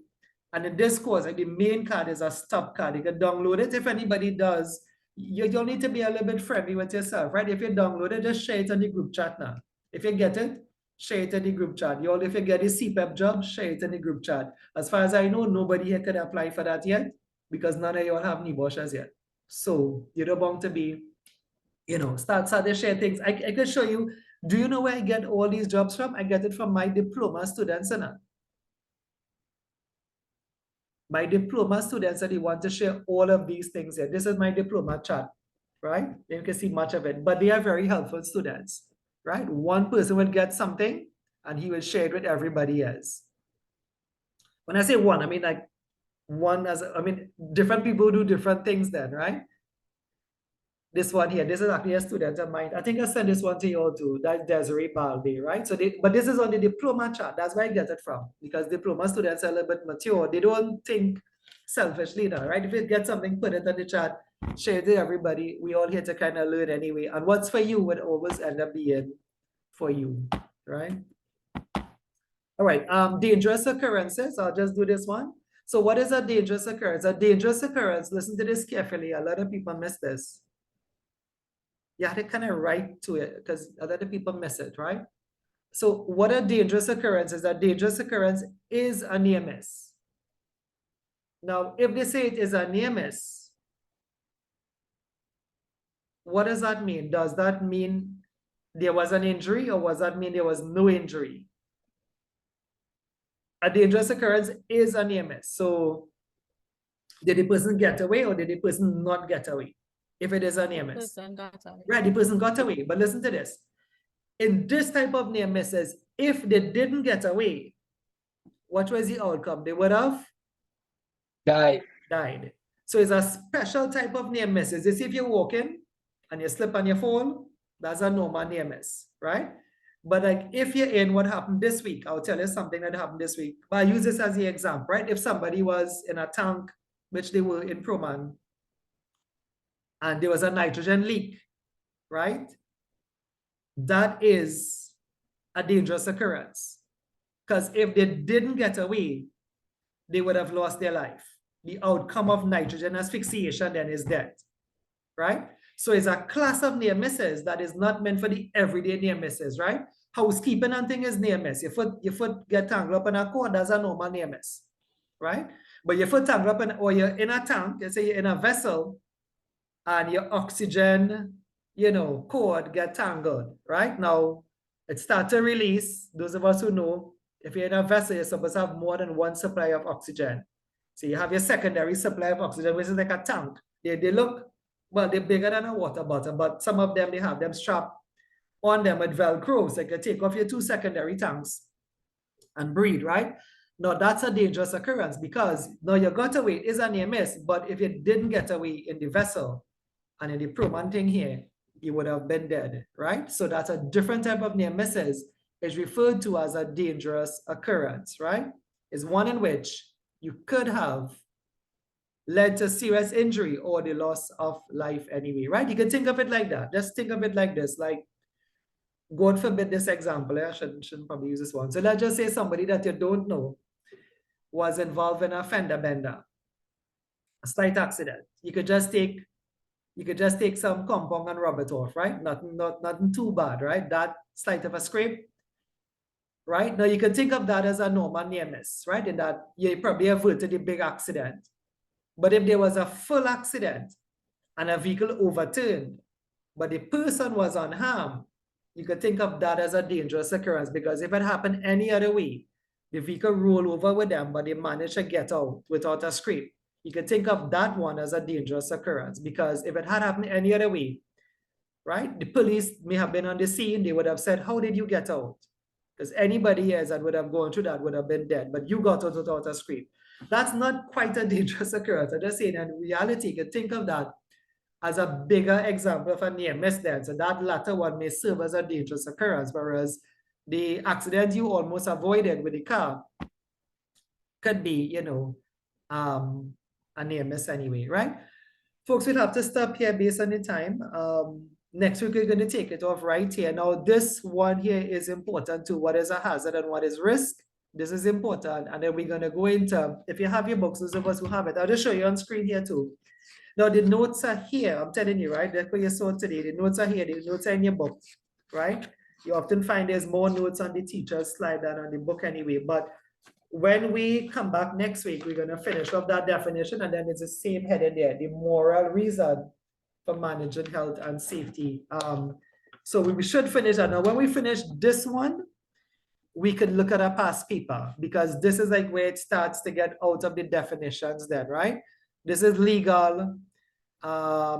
and in this course, like the main card is a stop card. You can download it if anybody does. You'll need to be a little bit friendly with yourself, right? If you download it, just share it on the group chat now. If you get it, share it in the group chat. If you get a CPEP job, share it in the group chat. As far as I know, nobody here could apply for that yet because none of you all have NEBOSH as yet. So you're bound to be, start to share things. I can show you. Do you know where I get all these jobs from? I get it from my diploma students, my diploma students that they want to share all of these things here. This is my diploma chat, right? You can see much of it, but they are very helpful students, right? One person will get something and he will share it with everybody else. When I say one, I mean like different people do different things then, right? This one here, this is actually a student of mine. I think I sent this one to you all too. That's Desiree Balde, right? So but this is on the diploma chat. That's where I get it from, because diploma students are a little bit mature. They don't think selfishly now, right? If you get something, put it on the chat, share it to everybody. We all here to kind of learn anyway. And what's for you would always end up being for you, right? All right, dangerous occurrences. I'll just do this one. So what is a dangerous occurrence? A dangerous occurrence, listen to this carefully. A lot of people miss this. You have to kind of write to it because a lot of people miss it, right? So what a dangerous occurrence is? A dangerous occurrence is a near miss. Now, if they say it is a near miss, what does that mean? Does that mean there was an injury, or does that mean there was no injury? A dangerous occurrence is a near miss. So did the person get away or did the person not get away? If it is a near miss. Right, the person got away. But listen to this. In this type of near misses, if they didn't get away, what was the outcome? They would have died. So it's a special type of near misses. This if you're walking and you slip and you fall, that's a normal near miss, right? But like if you're in what happened this week, I'll tell you something that happened this week. But I use this as the example, right? If somebody was in a tank, which they were in Proman, and there was a nitrogen leak, right? That is a dangerous occurrence. Because if they didn't get away, they would have lost their life. The outcome of nitrogen asphyxiation then is death, right? So it's a class of near misses that is not meant for the everyday near misses, right? housekeeping and thing is near miss. Your foot get tangled up in a cord, that's a normal near miss, right? But your foot tangled up in, or you're in a tank, let's say you're in a vessel, and your oxygen, cord get tangled, right? Now, it starts to release. Those of us who know, if you're in a vessel, you're supposed to have more than one supply of oxygen. So you have your secondary supply of oxygen, which is like a tank. They look, well, they're bigger than a water bottle, but some of them, they have them strapped on them with Velcro. So you can take off your 2 secondary tanks and breathe, right? Now, that's a dangerous occurrence because now you got away. It is a near miss, but if you didn't get away in the vessel and in the Proman thing here, you would have been dead, right? So that's a different type of near misses. It's referred to as a dangerous occurrence, right? It's one in which you could have led to serious injury or the loss of life anyway, right? You can think of it like that. Just think of it like this, like, God forbid this example, I shouldn't probably use this one. So let's just say somebody that you don't know was involved in a fender bender, a slight accident. You could just take some compound and rub it off, right? Nothing too bad, right? That slight of a scrape, right? Now you can think of that as a normal near miss, right? In that you probably averted a big accident. But if there was a full accident and a vehicle overturned, but the person was unharmed, you could think of that as a dangerous occurrence, because if it happened any other way, the vehicle rolled over with them, but they managed to get out without a scrape. You could think of that one as a dangerous occurrence, because if it had happened any other way, right, the police may have been on the scene, they would have said, how did you get out? Because anybody else that would have gone through that would have been dead, but you got out without a scrape. That's not quite a dangerous occurrence. I'm just saying, in reality, you can think of that as a bigger example of a near miss then. So that latter one may serve as a dangerous occurrence, whereas the accident you almost avoided with the car could be, a near miss anyway, right? Folks, we'll have to stop here based on the time. Next week, we're going to take it off right here. Now, this one here is important to what is a hazard and what is risk. This is important. And then we're going to go into, if you have your books, those of us who have it, I'll just show you on screen here too. Now, the notes are here. I'm telling you, right? That's what you saw today. The notes are here. The notes are in your book, right? You often find there's more notes on the teacher's slide than on the book anyway. But when we come back next week, we're going to finish up that definition. And then it's the same heading there, the moral reason for managing health and safety. So we should finish that. Now, when we finish this one, we can look at a past paper, because this is like where it starts to get out of the definitions then, right? This is legal.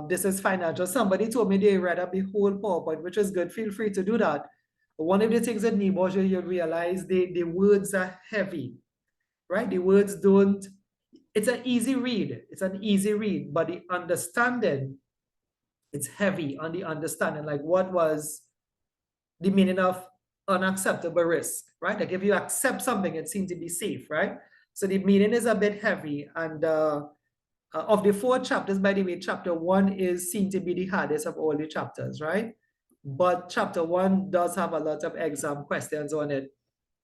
This is financial. Somebody told me they read up the whole PowerPoint, which is good. Feel free to do that. One of the things at NEBOSH, you'll realize the words are heavy, right? The words don't, it's an easy read. It's an easy read, but the understanding, it's heavy on the understanding. Like, what was the meaning of unacceptable risk, right? Like, if you accept something, it seems to be safe, right? So the meaning is a bit heavy. And of the 4 chapters, by the way, chapter 1 is seen to be the hardest of all the chapters, right? But chapter 1 does have a lot of exam questions on it,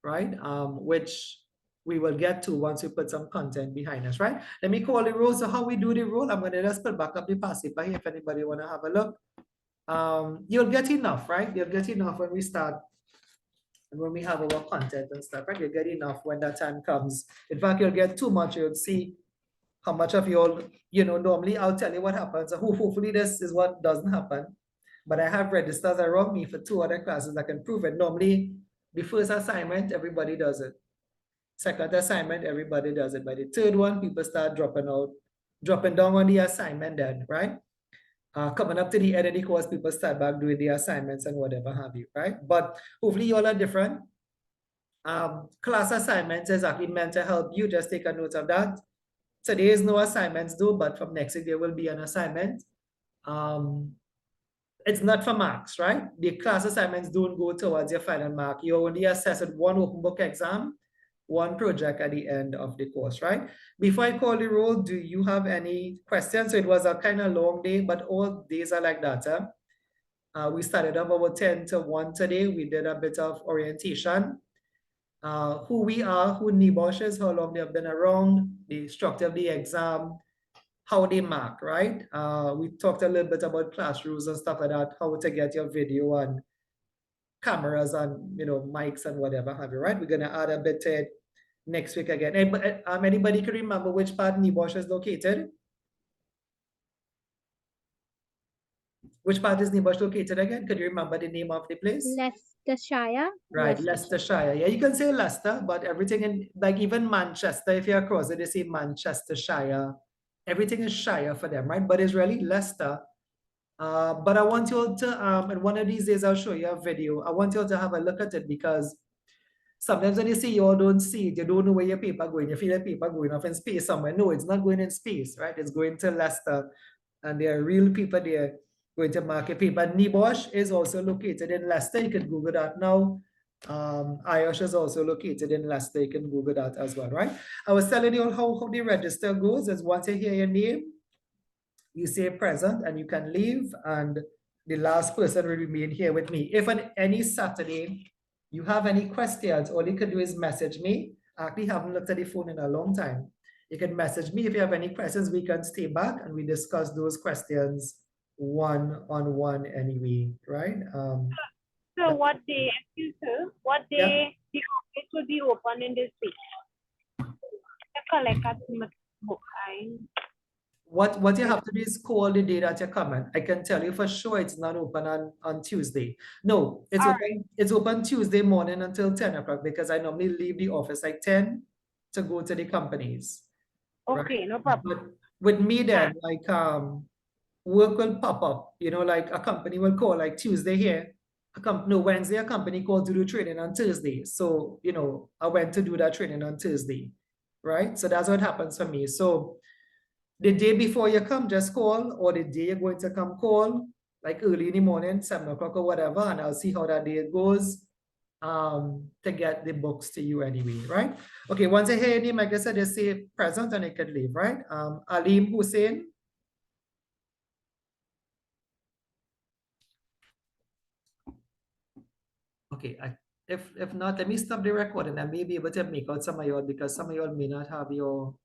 right? Which we will get to once we put some content behind us, right? Let me call the roll. So how we do the roll, I'm gonna just put back up the past paper here if anybody wanna have a look. You'll get enough, right? You'll get enough when we start and when we have our content and stuff, right? You'll get enough when that time comes. In fact, you'll get too much, you'll see how much of you all, normally I'll tell you what happens. So hopefully this is what doesn't happen. But I have registers around me for 2 other classes that can prove it. Normally, the first assignment, everybody does it. Second assignment, everybody does it. By the 3rd one, people start dropping down on the assignment then, right? Coming up to the end of the course, people start back doing the assignments and whatever have you, right? But hopefully you all are different. Class assignments is actually meant to help you. Just take a note of that. Today is no assignments though, but from next week there will be an assignment. It's not for marks, right? The class assignments don't go towards your final mark. You only assess it 1 open book exam, 1 project at the end of the course, right? Before I call the roll, do you have any questions? So it was a kind of long day, but all days are like that. We started off about 10 to 1 today. We did a bit of orientation. Who we are, who NEBOSH is, how long they have been around, the structure of the exam, how they mark, right? We talked a little bit about class rules and stuff like that, how to get your video and cameras and, you know, mics and whatever have you, right? We're gonna add a bit to it next week again. Anybody can remember which part NEBOSH is located? Which part is NEBOSH located again? Could you remember the name of the place? Leicestershire. Right, Leicestershire. Yeah, you can say Leicester, but everything in, like even Manchester, if you're across it, they say Manchestershire. Everything is Shire for them, right? But it's really Leicester. But I want you all to, and one of these days I'll show you a video. I want you all to have a look at it because sometimes when you see you all don't see it, you don't know where your paper going. You feel your paper going off in space somewhere. No, it's not going in space, right? It's going to Leicester, and there are real people there going to market paper. NEBOSH is also located in Leicester. You can Google that now. IOSH is also located in Leicester. You can Google that as well, right? I was telling you all how the register goes is once you hear your name, you say present and you can leave, and the last person will remain here with me. If on any Saturday you have any questions, all you can do is message me. I actually haven't looked at the phone in a long time. You can message me if you have any questions. We can stay back and we discuss those questions one-on-one anyway, right? So what day, excuse me, what day the office will be open in this week? What you have to do is call the day that you're coming. I can tell you for sure it's not open on Tuesday. No, it's open, it's open Tuesday morning until 10 o'clock because I normally leave the office like 10 to go to the companies. Okay, right? no problem. But with me then, like work will pop up, you know, like a company will call like Tuesday here. Wednesday a company called to do training on Thursday. So, you know, I went to do that training on Thursday, right? So that's what happens for me. So the day before you come, just call, or the day you're going to come, call, like early in the morning, 7 o'clock or whatever, and I'll see how that day goes to get the books to you anyway, right? Okay, once I hear your name, like I said, just say present and I can leave, right? Alim Hussein. Okay, if not, let me stop the recording. I may be able to make out some of y'all because some of y'all may not have your